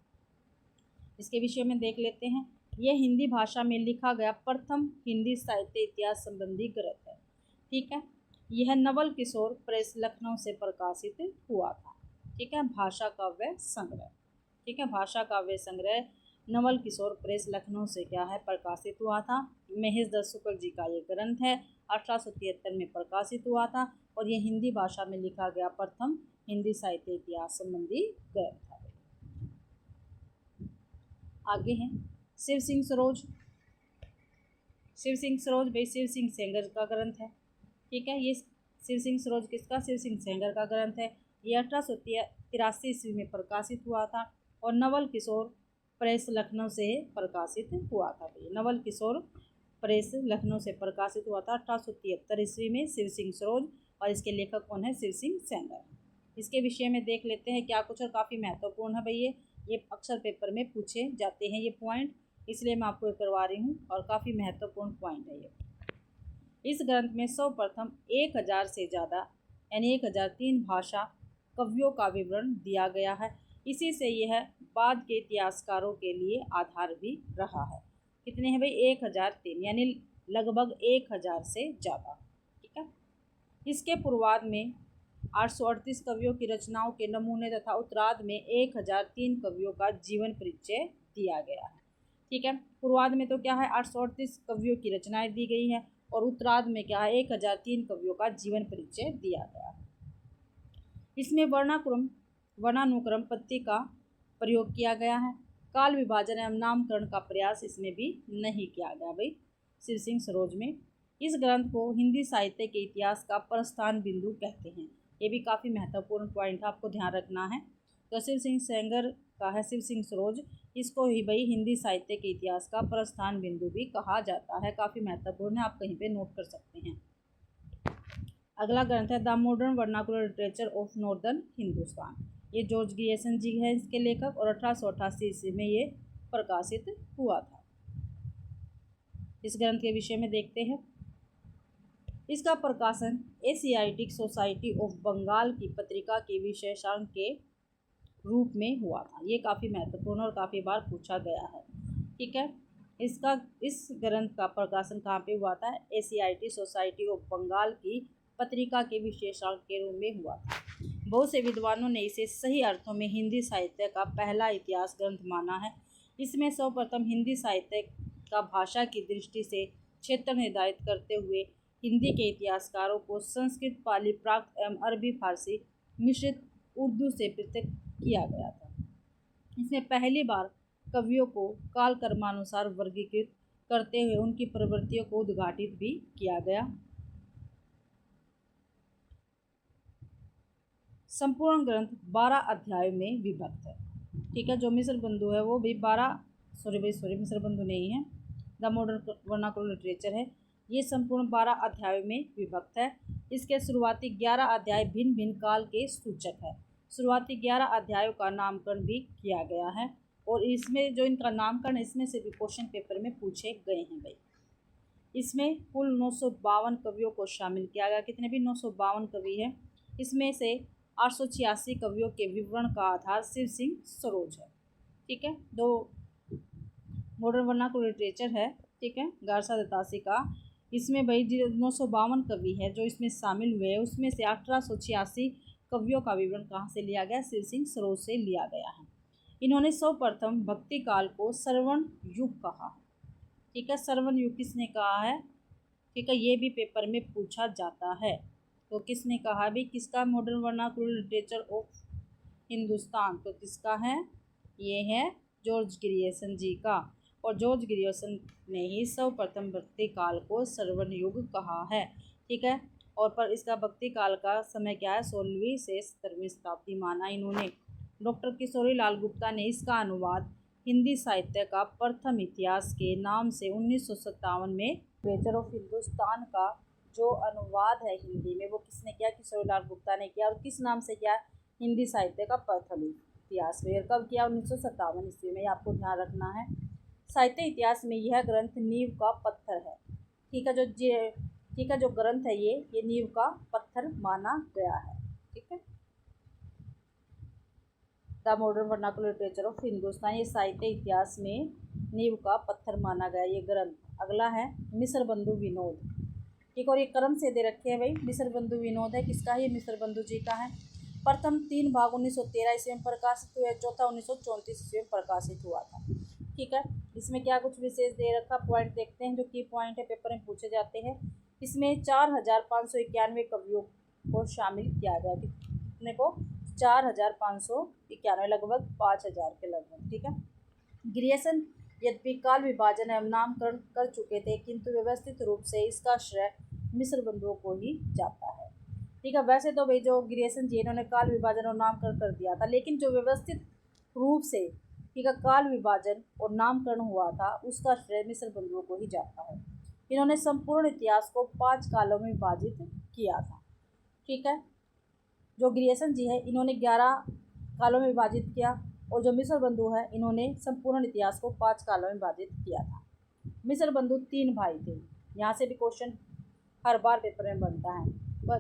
इसके विषय में देख लेते हैं। यह हिंदी भाषा में लिखा गया प्रथम हिंदी साहित्य इतिहास संबंधी ग्रंथ है। ठीक है, यह नवल किशोर प्रेस लखनऊ से प्रकाशित हुआ था। ठीक है, भाषा काव्य संग्रह। ठीक है, भाषा काव्य संग्रह नवल किशोर प्रेस लखनऊ से क्या है? प्रकाशित हुआ था। महेश दत्त शुक्ल जी का ये ग्रंथ है, 1873 में प्रकाशित हुआ था और ये हिंदी भाषा में लिखा गया प्रथम हिंदी साहित्य इतिहास संबंधी ग्रंथ है। आगे हैं शिव सिंह सरोज। शिव सिंह सरोज भाई शिव सिंह सेंगर का ग्रंथ है। ठीक है, ये शिव सिंह सरोज किसका? शिव सिंह सेंगर का ग्रंथ है। ये 1883 ईस्वी में प्रकाशित हुआ था और नवल किशोर प्रेस लखनऊ से प्रकाशित हुआ था। नवल किशोर प्रेस लखनऊ से प्रकाशित हुआ था 1873 ईस्वी में शिव सिंह सरोज, और इसके लेखक कौन है? शिव सिंह सेंगर। इसके विषय में देख लेते हैं क्या कुछ, और काफ़ी महत्वपूर्ण है भाई ये अक्सर पेपर में पूछे जाते हैं ये पॉइंट, इसलिए मैं आपको करवा रही हूँ और काफ़ी महत्वपूर्ण पॉइंट है ये। इस ग्रंथ में सर्वप्रथम 1000 से ज़्यादा यानी 1003 भाषा कवियों का विवरण दिया गया है। इसी से यह बाद के इतिहासकारों के लिए आधार भी रहा है। कितने हैं भाई? 1003 यानी लगभग 1000 से ज़्यादा। ठीक है, इसके पूर्वार्ध में 838 कवियों की रचनाओं के नमूने तथा उत्तरार्ध में 1003 कवियों का जीवन परिचय दिया गया है। ठीक है, पूर्वार्ध में तो क्या है? 838 कवियों की रचनाएं दी गई है और उत्तरार्ध में क्या है? 1003 कवियों का जीवन परिचय दिया गया है। इसमें वर्णानुक्रम पद्धति का प्रयोग किया गया है। काल विभाजन एवं नामकरण का प्रयास इसमें भी नहीं किया गया भाई शिव सिंह सरोज में। इस ग्रंथ को हिंदी साहित्य के इतिहास का प्रस्थान बिंदु कहते हैं। ये भी काफ़ी महत्वपूर्ण पॉइंट है, आपको ध्यान रखना है। तो शिव सिंह सेंगर का है शिव सिंह सरोज, इसको ही भाई हिंदी साहित्य के इतिहास का प्रस्थान बिंदु भी कहा जाता है। काफ़ी महत्वपूर्ण है, आप कहीं पे नोट कर सकते हैं। अगला ग्रंथ है the modern vernacular literature of northern Hindustan. ये जॉर्ज ग्रियर्सन जी है इसके लेखक और 1888 ईस्वी में ये प्रकाशित हुआ था। इस ग्रंथ के विषय में देखते हैं। इसका प्रकाशन एशियाटिक सोसाइटी ऑफ बंगाल की पत्रिका के विशेषांक के रूप में हुआ था। ये काफ़ी महत्वपूर्ण और काफ़ी बार पूछा गया है। ठीक है, इस ग्रंथ का प्रकाशन कहाँ पे हुआ था? एशियाटिक सोसाइटी ऑफ बंगाल की पत्रिका के विशेषांक के रूप में हुआ था। बहुत से विद्वानों ने इसे सही अर्थों में हिंदी साहित्य का पहला इतिहास ग्रंथ माना है। इसमें सर्वप्रथम हिंदी साहित्य का भाषा की दृष्टि से क्षेत्र निर्धारित करते हुए हिंदी के इतिहासकारों को संस्कृत, पाली, प्राकृत एवं अरबी फारसी मिश्रित उर्दू से पृथक किया गया था। इसमें पहली बार कवियों को काल कर्मानुसार वर्गीकृत करते हुए उनकी प्रवृत्तियों को उद्घाटित भी किया गया। संपूर्ण ग्रंथ 12 अध्यायों में विभक्त है। ठीक है, जो मिस्र बंधु है वो भी मिस्र बंधु नहीं है, द मॉडर्न वर्नाकुलर लिटरेचर है। ये संपूर्ण 12 अध्यायों में विभक्त है। इसके शुरुआती 11 अध्याय भिन्न भिन्न काल के सूचक है। शुरुआती 11 अध्यायों का नामकरण भी किया गया है और इसमें जो इनका नामकरण इसमें से भी क्वेश्चन पेपर में पूछे गए हैं भाई। इसमें कुल 952 कवियों को शामिल किया गया। कितने भी 952 कवि हैं। इसमें से 886 कवियों के विवरण का आधार शिव सिंह सरोज है। ठीक है, दो मॉडर्न वर्नाकुलर लिटरेचर है। ठीक है, गारसा दत्तासी का। इसमें भाई 952 कवि है जो इसमें शामिल हुए हैं, उसमें से 1886 कवियों का विवरण कहाँ से लिया गया? शिव सिंह सरोज से लिया गया है। इन्होंने सर्वप्रथम भक्ति काल को श्रवण युग कहा। ठीक है, श्रवण युग किसने कहा है? ठीक है, ये भी पेपर में पूछा जाता है। तो किसने कहा भी? किसका? Modern vernacular literature of Hindustan. तो किसका है? ये है जॉर्ज ग्रियर्सन जी का। और जॉर्ज ग्रियर्सन ने ही सर्वप्रथम भक्ति काल को श्रवण युग कहा है। ठीक है, और पर इसका भक्ति काल का समय क्या है? 16वीं से 17वीं शताब्दी माना इन्होंने। डॉक्टर किशोरी लाल गुप्ता ने इसका अनुवाद हिंदी साहित्य का प्रथम इतिहास के नाम से 1957 में लिटरेचर ऑफ हिंदुस्तान का जो अनुवाद है हिंदी में वो किसने किया? किशोरी लाल गुप्ता ने किया। और किस नाम से किया? हिंदी साहित्य का प्रथम इतिहास में। कब किया? 1957 ईस्वी में। आपको ध्यान रखना है। साहित्य इतिहास में यह ग्रंथ नींव का पत्थर है। ठीक है, जो ग्रंथ है ये नींव का पत्थर माना गया है। ठीक है, the modern vernacular literature of Hindustan, ये साहित्य इतिहास में नींव का पत्थर माना गया ये ग्रंथ। अगला है मिस्र बंधु विनोद। ठीक, और ये क्रम से दे रखे हैं भाई। मिस्र बंधु विनोद है किसका? ये मिस्र बंधु जी का है। प्रथम 3 भाग 1913 ईस्वी में प्रकाशित हुए, चौथा 1934 ईस्वी में प्रकाशित हुआ था। ठीक है, इसमें क्या कुछ विशेष दे रखा? पॉइंट देखते हैं जो की पॉइंट है, पेपर में पूछे जाते हैं। इसमें 4591 कवियों को शामिल किया गया। कितने को? 4591, लगभग 5000 के लगभग। ठीक है, ग्रियर्सन यद्यपि काल विभाजन एवं नामकरण कर चुके थे किंतु व्यवस्थित रूप से इसका श्रेय मिस्र बंधुओं को ही जाता है। ठीक है, वैसे तो भाई जो ग्रियर्सन जी इन्होंने काल विभाजन और नामकरण कर दिया था, लेकिन जो व्यवस्थित रूप से ठीक है काल विभाजन और नामकरण हुआ था उसका श्रेय मिस्र बंधुओं को ही जाता है। इन्होंने संपूर्ण इतिहास को 5 कालों में विभाजित किया था। ठीक है, जो ग्रियर्सन जी है इन्होंने 11 कालों में विभाजित किया और जो मिस्र बंधु है इन्होंने संपूर्ण इतिहास को 5 कालों में विभाजित किया था। मिस्र बंधु 3 भाई थे। यहाँ से भी क्वेश्चन हर बार पेपर में बनता है।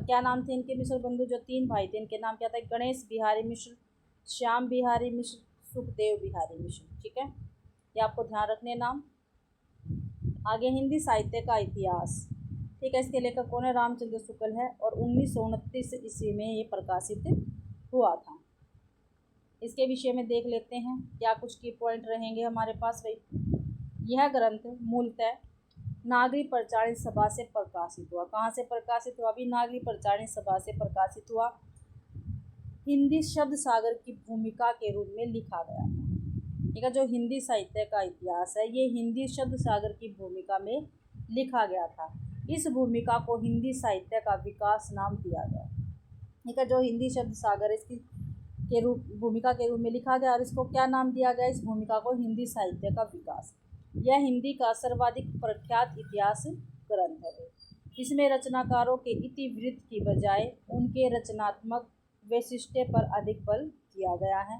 क्या नाम थे इनके? मिस्र बंधु जो 3 भाई थे इनके नाम क्या था? गणेश बिहारी मिश्र, श्याम बिहारी मिश्र, सुखदेव बिहारी मिश्र। ठीक है, ये आपको ध्यान रखने नाम। आगे हिंदी साहित्य का इतिहास। ठीक है, इसके लेखक कौन है? रामचंद्र शुक्ल है और 1929 ईस्वी में ये प्रकाशित हुआ था। इसके विषय में देख लेते हैं क्या कुछ की पॉइंट रहेंगे हमारे पास भाई। यह ग्रंथ मूलतः नागरी प्रचारण सभा से प्रकाशित हुआ। कहाँ से प्रकाशित हुआ? अभी नागरी प्रचारण सभा से प्रकाशित हुआ। हिंदी शब्द सागर की भूमिका के रूप में लिखा गया था। ठीक है, जो हिंदी साहित्य का इतिहास है ये हिंदी शब्द सागर की भूमिका में लिखा गया था। इस भूमिका को हिंदी साहित्य का विकास नाम दिया गया। ठीक है, जो हिंदी शब्द सागर इसकी भूमिका के रूप में लिखा गया और इसको क्या नाम दिया गया? इस भूमिका को हिंदी साहित्य का विकास। यह हिंदी का सर्वाधिक प्रख्यात इतिहास ग्रंथ है। इसमें रचनाकारों के इतिवृत्त की बजाय उनके रचनात्मक वैशिष्ट्य पर अधिक बल दिया गया है।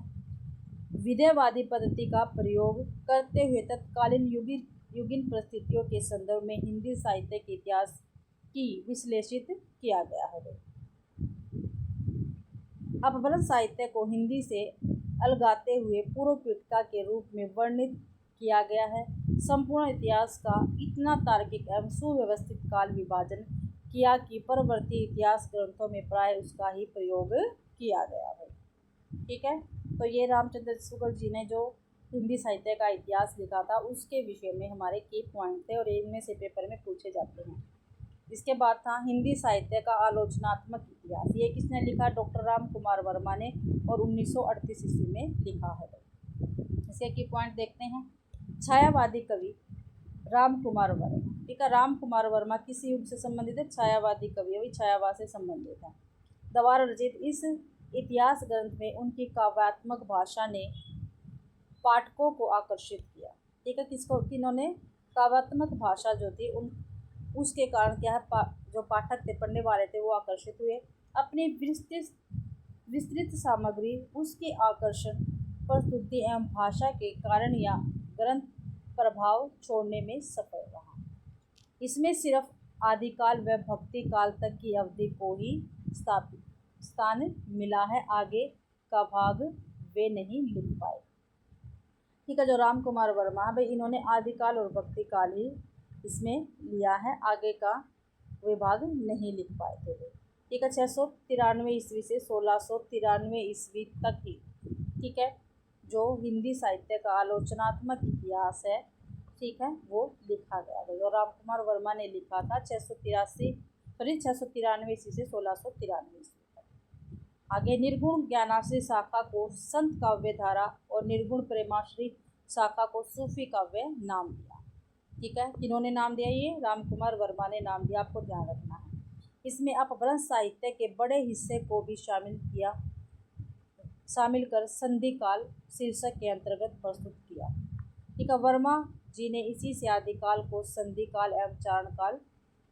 विधेयवादी पद्धति का प्रयोग करते हुए तत्कालीन युगीन परिस्थितियों के संदर्भ में हिंदी साहित्य के इतिहास की विश्लेषित किया गया है। अपभ्रंश साहित्य को हिंदी से अलगाते हुए पूर्व पीठिका के रूप में वर्णित किया गया है। संपूर्ण इतिहास का इतना तार्किक एवं सुव्यवस्थित काल विभाजन किया कि परवर्ती इतिहास ग्रंथों में प्राय उसका ही प्रयोग किया गया है। ठीक है, तो ये रामचंद्र शुक्ल जी ने जो हिंदी साहित्य का इतिहास लिखा था उसके विषय में हमारे की पॉइंट थे और इनमें से पेपर में पूछे जाते हैं। इसके बाद था हिंदी साहित्य का आलोचनात्मक इतिहास। ये किसने लिखा? डॉक्टर राम कुमार वर्मा ने और 1938 ईस्वी में लिखा है। इसके की पॉइंट देखते हैं। छायावादी कवि राम कुमार वर्मा। ठीक है, राम कुमार वर्मा किस युग से संबंधित है? छायावादी कवि, वही छायावाद से संबंधित है। द्वारा रचित इस इतिहास ग्रंथ में उनकी काव्यात्मक भाषा ने पाठकों को आकर्षित किया। ठीक है, किसको? किन्होंने? काव्यात्मक भाषा जो थी उन उसके कारण क्या है, जो पाठक थे, पढ़ने वाले थे, वो आकर्षित हुए। अपनी विस्तृत सामग्री, उसके आकर्षण, प्रस्तुति एवं भाषा के कारण या ग्रंथ प्रभाव छोड़ने में सफल रहा। इसमें सिर्फ आदिकाल व भक्ति काल तक की अवधि को ही स्थान मिला है, आगे का भाग वे नहीं लिख पाए। ठीक है, जो राम कुमार वर्मा भाई, इन्होंने आदिकाल और भक्ति काल ही इसमें लिया है, आगे का विभाग नहीं लिख पाए थे वे। ठीक है, 693 ईस्वी से 1693 ईस्वी तक ही, ठीक है, जो हिंदी साहित्य का आलोचनात्मक इतिहास है, ठीक है, वो लिखा गया है और राम कुमार वर्मा ने लिखा था 693 ईस्वी से 1693 ईस्वी तक। आगे निर्गुण ज्ञानाश्री शाखा को संत काव्य धारा और निर्गुण प्रेमाश्री शाखा को सूफी काव्य नाम दिया। ठीक है, किन्होंने नाम दिया? ये राम कुमार वर्मा ने नाम दिया, आपको ध्यान रखना है। इसमें अपभ्रंश साहित्य के बड़े हिस्से को भी शामिल कर संधिकाल शीर्षक के अंतर्गत प्रस्तुत किया। ठीक है, वर्मा जी ने इसी से आदिकाल को संधिकाल एवं चारणकाल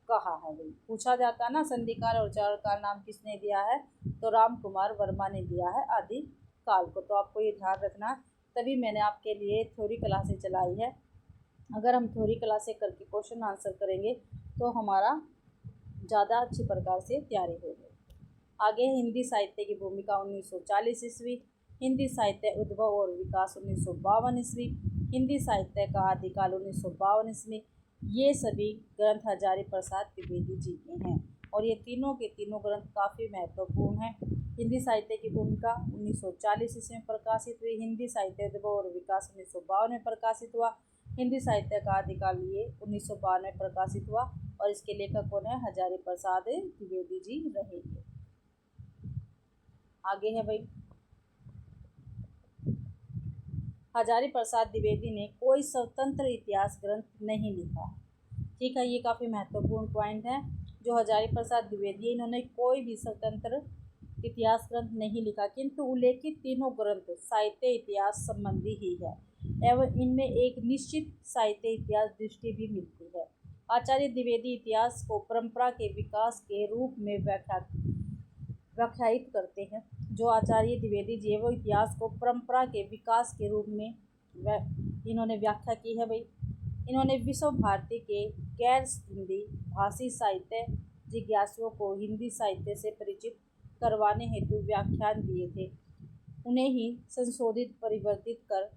कहा है। भाई पूछा जाता है ना, संधिकाल और चारणकाल नाम किसने दिया है? तो राम कुमार वर्मा ने दिया है आदिकाल को। तो आपको ये ध्यान रखना, तभी मैंने आपके लिए थ्योरी क्लासें चलाई है। अगर हम थ्योरी क्लासें करके क्वेश्चन आंसर करेंगे तो हमारा ज़्यादा अच्छी प्रकार से तैयारी होगी। आगे हिंदी साहित्य की भूमिका 1940 ईस्वी, हिंदी साहित्य उद्भव और विकास 1952 ईस्वी, हिंदी साहित्य का आदिकाल 1952 ईस्वी। ये सभी ग्रंथ हजारी प्रसाद द्विवेदी जी के हैं और ये तीनों के तीनों ग्रंथ काफ़ी महत्वपूर्ण हैं। हिंदी साहित्य की भूमिका 1940 ईस्वी में प्रकाशित हुई, हिंदी साहित्य उद्भव और विकास 1952 में प्रकाशित हुआ, हिंदी साहित्य का आदिकाल ये 1952 में प्रकाशित हुआ और इसके लेखक कौन है? हजारी प्रसाद द्विवेदी जी रहेंगे। आगे है भाई, हजारी प्रसाद द्विवेदी ने कोई स्वतंत्र इतिहास ग्रंथ नहीं लिखा। ठीक है, ये काफ़ी महत्वपूर्ण पॉइंट है। जो हजारी प्रसाद द्विवेदी, इन्होंने कोई भी स्वतंत्र इतिहास ग्रंथ नहीं लिखा, किंतु उल्लेखित तीनों ग्रंथ साहित्य इतिहास संबंधी ही है एवं इनमें एक निश्चित साहित्य इतिहास दृष्टि भी मिलती है। आचार्य द्विवेदी इतिहास को परंपरा के विकास के रूप में व्याख्यायित करते हैं। जो आचार्य द्विवेदी जी है वो इतिहास को परंपरा के विकास के रूप में इन्होंने व्याख्या की है। भाई इन्होंने विश्व भारती के गैर हिंदी भाषी साहित्य जिज्ञासुओं को हिंदी साहित्य से परिचित करवाने हेतु व्याख्यान दिए थे। उन्हें ही संशोधित परिवर्तित कर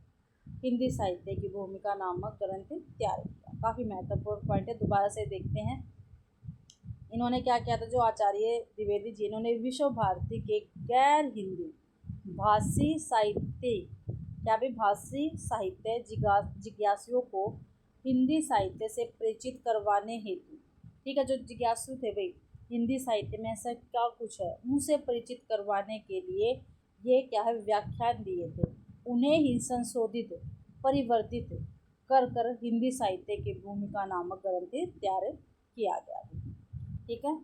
हिंदी साहित्य की भूमिका नामक ग्रंथ तैयार किया। काफ़ी महत्वपूर्ण पॉइंट है, दोबारा से देखते हैं। इन्होंने क्या किया था? जो आचार्य द्विवेदी जी, इन्होंने विश्व भारती के गैर हिंदी भाषी साहित्य भाषी साहित्य जिज्ञासुओं को हिंदी साहित्य से परिचित करवाने हेतु, ठीक है, जो जिज्ञासु थे भाई हिंदी साहित्य में ऐसा क्या कुछ है, उनसे परिचित करवाने के लिए ये क्या है व्याख्यान दिए थे। उन्हें ही संशोधित परिवर्तित कर हिंदी साहित्य की भूमिका नामक ग्रंथ तैयार किया गया। ठीक है,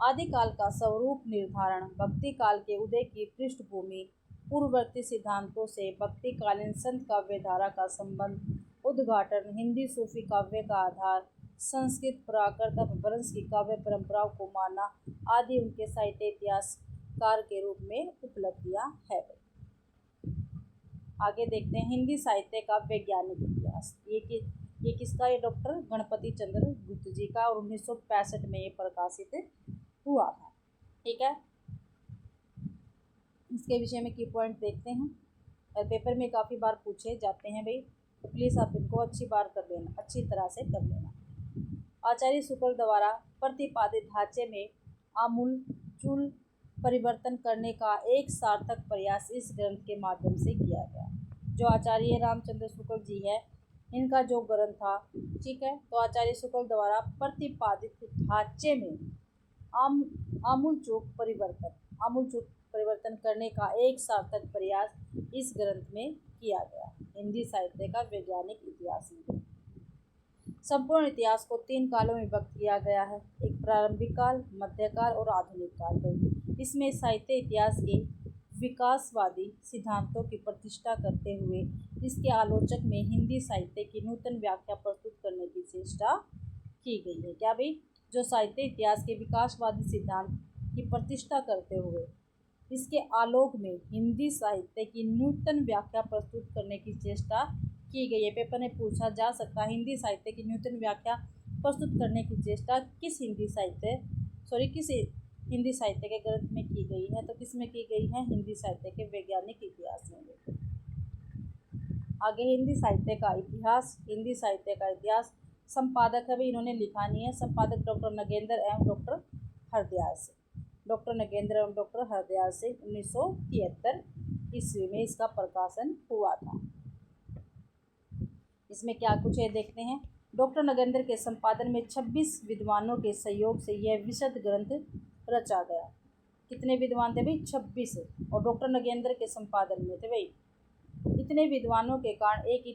आदिकाल का स्वरूप निर्धारण, भक्ति काल के उदय की पृष्ठभूमि, पूर्ववर्ती सिद्धांतों से भक्तिकालीन संत काव्य धारा का संबंध, उद्घाटन, हिंदी सूफी काव्य का आधार, संस्कृत प्राकृत अपभ्रंश की काव्य परंपराओं को मानना आदि उनके साहित्य इतिहासकार के रूप में उपलब्धियां है। आगे देखते हैं हिंदी साहित्य का वैज्ञानिक इतिहास। ये किसका? ये डॉक्टर गणपति चंद्र गुप्त जी का और 1965 में ये प्रकाशित हुआ था। ठीक है, इसके विषय में की पॉइंट देखते हैं और पेपर में काफ़ी बार पूछे जाते हैं भाई, तो प्लीज़ आप इनको अच्छी तरह से कर लेना। आचार्य शुक्ल द्वारा प्रतिपादित ढांचे में आमूलचूल परिवर्तन करने का एक सार्थक प्रयास इस ग्रंथ के माध्यम से किया गया। जो आचार्य रामचंद्र शुक्ल जी है, इनका जो ग्रंथ था, ठीक है, तो आचार्य शुक्ल द्वारा प्रतिपादित ढांचे में आमूलचूल परिवर्तन करने का एक सार्थक प्रयास इस ग्रंथ में किया गया। हिंदी साहित्य का वैज्ञानिक इतिहास में संपूर्ण इतिहास को 3 कालों में विभक्त किया गया है, एक प्रारंभिक काल, मध्यकाल और आधुनिक काल। इसमें साहित्य इतिहास के विकासवादी सिद्धांतों की प्रतिष्ठा करते हुए इसके आलोचक में हिंदी साहित्य की नूतन व्याख्या प्रस्तुत करने की चेष्टा की गई है। क्या भाई? जो साहित्य इतिहास के विकासवादी सिद्धांत की प्रतिष्ठा करते हुए इसके आलोक में हिंदी साहित्य की नूतन व्याख्या प्रस्तुत करने की चेष्टा की गई है। पेपर में पूछा जा सकता है हिंदी साहित्य की नूतन व्याख्या प्रस्तुत करने की चेष्टा किस हिंदी साहित्य के ग्रंथ में की गई है, तो किस में की गई है? हिंदी साहित्य के वैज्ञानिक इतिहास में। आगे हिंदी साहित्य का इतिहास संपादक है, इन्होंने लिखा नहीं है। संपादक डॉक्टर नगेंद्र एवं डॉक्टर हरदयाल से 1973 ईस्वी में इसका प्रकाशन हुआ था। इसमें क्या कुछ है देखते हैं। डॉक्टर नगेंद्र के संपादन में 26 विद्वानों के सहयोग से यह विशद ग्रंथ रचा गया। कितने विद्वान थे भाई? 26। और डॉक्टर नगेंद्र के संपादन में थे भाई। इतने विद्वानों के कारण एक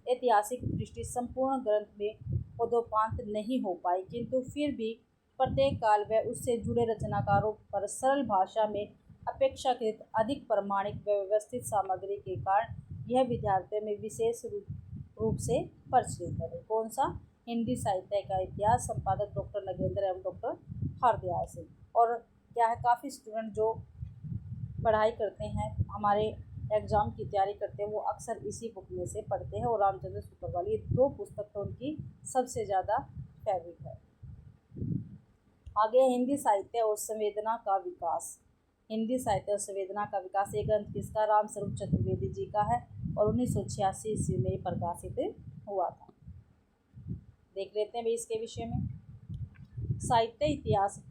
ऐतिहासिक दृष्टि संपूर्ण ग्रंथ में पदोपांत नहीं हो पाई, किंतु फिर भी प्रत्येक काल व उससे जुड़े रचनाकारों पर सरल भाषा में अपेक्षाकृत अधिक प्रमाणिक व व्यवस्थित सामग्री के कारण यह विद्यार्थियों में विशेष रूप से प्रचलित है। कौन सा? हिंदी साहित्य का इतिहास, संपादक डॉक्टर नगेंद्र एवं डॉक्टर हरदयाल सिंह। और क्या है, काफ़ी स्टूडेंट जो पढ़ाई करते हैं, हमारे एग्ज़ाम की तैयारी करते हैं, वो अक्सर इसी बुक में से पढ़ते हैं। और रामचंद्र शुक्ल वाली 2 पुस्तक तो उनकी सबसे ज़्यादा फेवरेट है। आगे हिंदी साहित्य और संवेदना का विकास। हिंदी साहित्य और संवेदना का विकास ये ग्रंथ किसका? रामस्वरूप चतुर्वेदी जी का है और 1986 ईस्वी में प्रकाशित हुआ था। देख लेते हैं भाई इसके विषय में। साहित्य इतिहास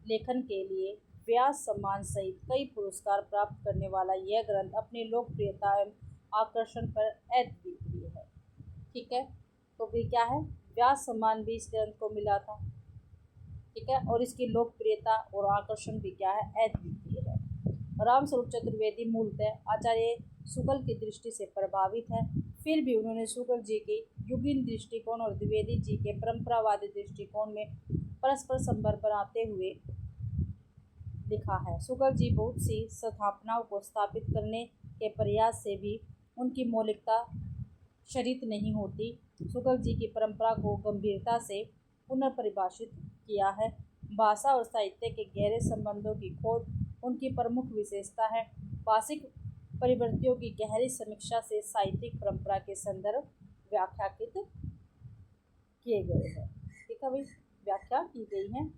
लेखन के लिए व्यास सम्मान सहित कई पुरस्कार प्राप्त करने वाला यह ग्रंथ अपनी लोकप्रियता एवं आकर्षण पर अद्वितीय है। ठीक है, तो भी क्या है, व्यास सम्मान भी इस ग्रंथ को मिला था। ठीक है, और इसकी लोकप्रियता और आकर्षण भी क्या है, अद्वितीय है। रामस्वरूप चतुर्वेदी मूलतः आचार्य शुक्ल की दृष्टि से प्रभावित है, फिर भी उन्होंने शुक्ल जी के युगीन दृष्टिकोण और द्विवेदी जी के परंपरावादी दृष्टिकोण में परस्पर संबंध बनाते हुए लिखा है। शुक्ल जी बहुत सी स्थापनाओं को स्थापित करने के प्रयास से भी उनकी मौलिकता क्षरित नहीं होती। शुक्ल जी की परंपरा को गंभीरता से पुनर्परिभाषित किया है। भाषा और साहित्य के गहरे संबंधों की खोज उनकी प्रमुख विशेषता है। भाषिक परिवर्तियों की गहरी समीक्षा से साहित्यिक परंपरा के संदर्भ व्याख्याकृत किए गए हैं। ठीक है भाई, व्याख्या की गई है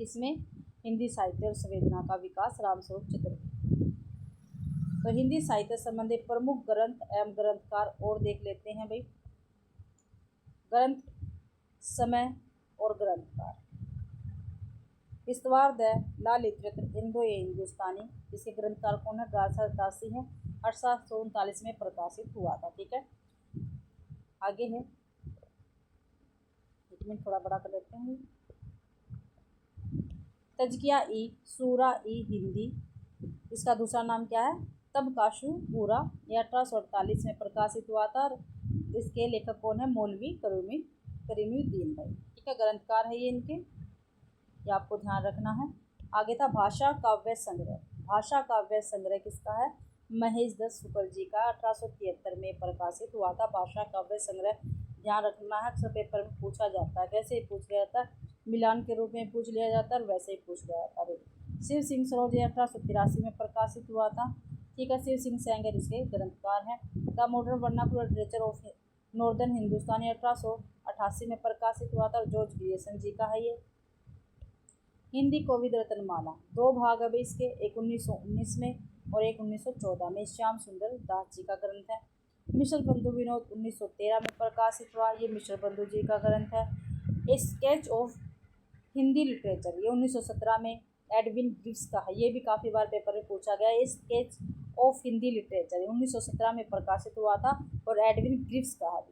इसमें हिंदी साहित्य और संवेदना का विकास, रामस्वरूप चतुर्वेदी। तो हिंदी साहित्य संबंधी प्रमुख ग्रंथ एवं ग्रंथकार और देख लेते हैं भाई। ग्रंथ, समय और ग्रंथकार। इस्तवार द ला लिटरेचर इंडो ए हिंदुस्तानी, इसके ग्रंथकार कौन है? गार्सा दासी है, 1839 में प्रकाशित हुआ था। ठीक है, आगे है, एक मिनट थोड़ा बड़ा कर लेते हैं। तजकिया ई सूरा ई हिंदी, इसका दूसरा नाम क्या है? तबकाशु पूरा, यह 1848 में प्रकाशित हुआ था। इसके लेखक कौन है? मौलवी करीमुद्दीन भाई। ठीक है, ग्रंथकार है ये इनके, ये आपको ध्यान रखना है। आगे था भाषा काव्य संग्रह। भाषा काव्य संग्रह किसका है? महेश दत्त शुक्ल जी का, 1873 में प्रकाशित हुआ था। भाषा काव्य संग्रह ध्यान रखना है, अक्सर पेपर में पूछा जाता है। कैसे पूछ लिया जाता है? मिलान के रूप में पूछ लिया जाता है और वैसे ही पूछ लिया जाता है। शिव सिंह सरोज 1883 में प्रकाशित हुआ था। ठीक है, शिव सिंह सेंगर इसके ग्रंथकार हैं। The modern vernacular literature of northern Hindustan 1888 में प्रकाशित हुआ था और जॉर्ज ग्रियर्सन जी का है ये। हिंदी कोविद रत्नमाला, 2 भाग है इसके, एक 1919 में और एक 1914 में। श्याम सुंदर दास जी का ग्रंथ है। मिश्र बंधु विनोद 1913 में प्रकाशित हुआ, ये मिश्र बंधु जी का ग्रंथ है। ए स्केच ऑफ हिंदी लिटरेचर, ये 1917 में एडविन ग्रिव्स का है, ये भी काफ़ी बार पेपर में पूछा गया है। स्केच ऑफ हिंदी लिटरेचर 1917 में प्रकाशित हुआ था और एडविन ग्रिफ्स का है।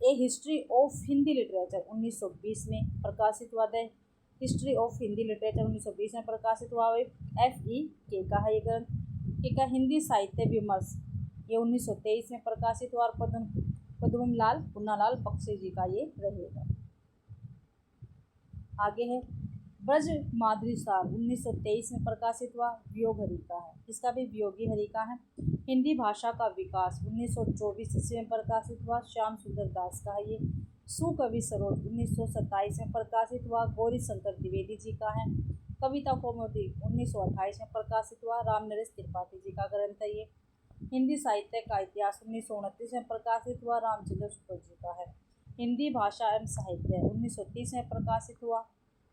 A history of Hindi literature 1920 में प्रकाशित हुआ था। हिस्ट्री ऑफ हिंदी लिटरेचर 1920 में प्रकाशित हुआ FE का है ये ग्रंथ। ठीक है, हिंदी साहित्य विमर्श ये 1923 में प्रकाशित हुआ और पद्मलाल पुन्नालाल बख्शी जी का ये रहेगा। आगे है ब्रज माधुरी सार 1923 में प्रकाशित हुआ, वियोग हरि का है। इसका भी वियोगी हरि का है। हिंदी भाषा का विकास 1924 ईस्वी में प्रकाशित हुआ, श्याम सुंदर दास का है ये। सुकवि सरोज 1927 में प्रकाशित हुआ, गौरी शंकर द्विवेदी जी का है। कविता कौमुदी 1928 में प्रकाशित हुआ, राम नरेश त्रिपाठी जी का ग्रंथ है ये। हिंदी साहित्य का इतिहास 1929 में प्रकाशित हुआ, रामचंद्र शुक्ल जी का है। हिंदी भाषा एवं साहित्य 1930 में प्रकाशित हुआ।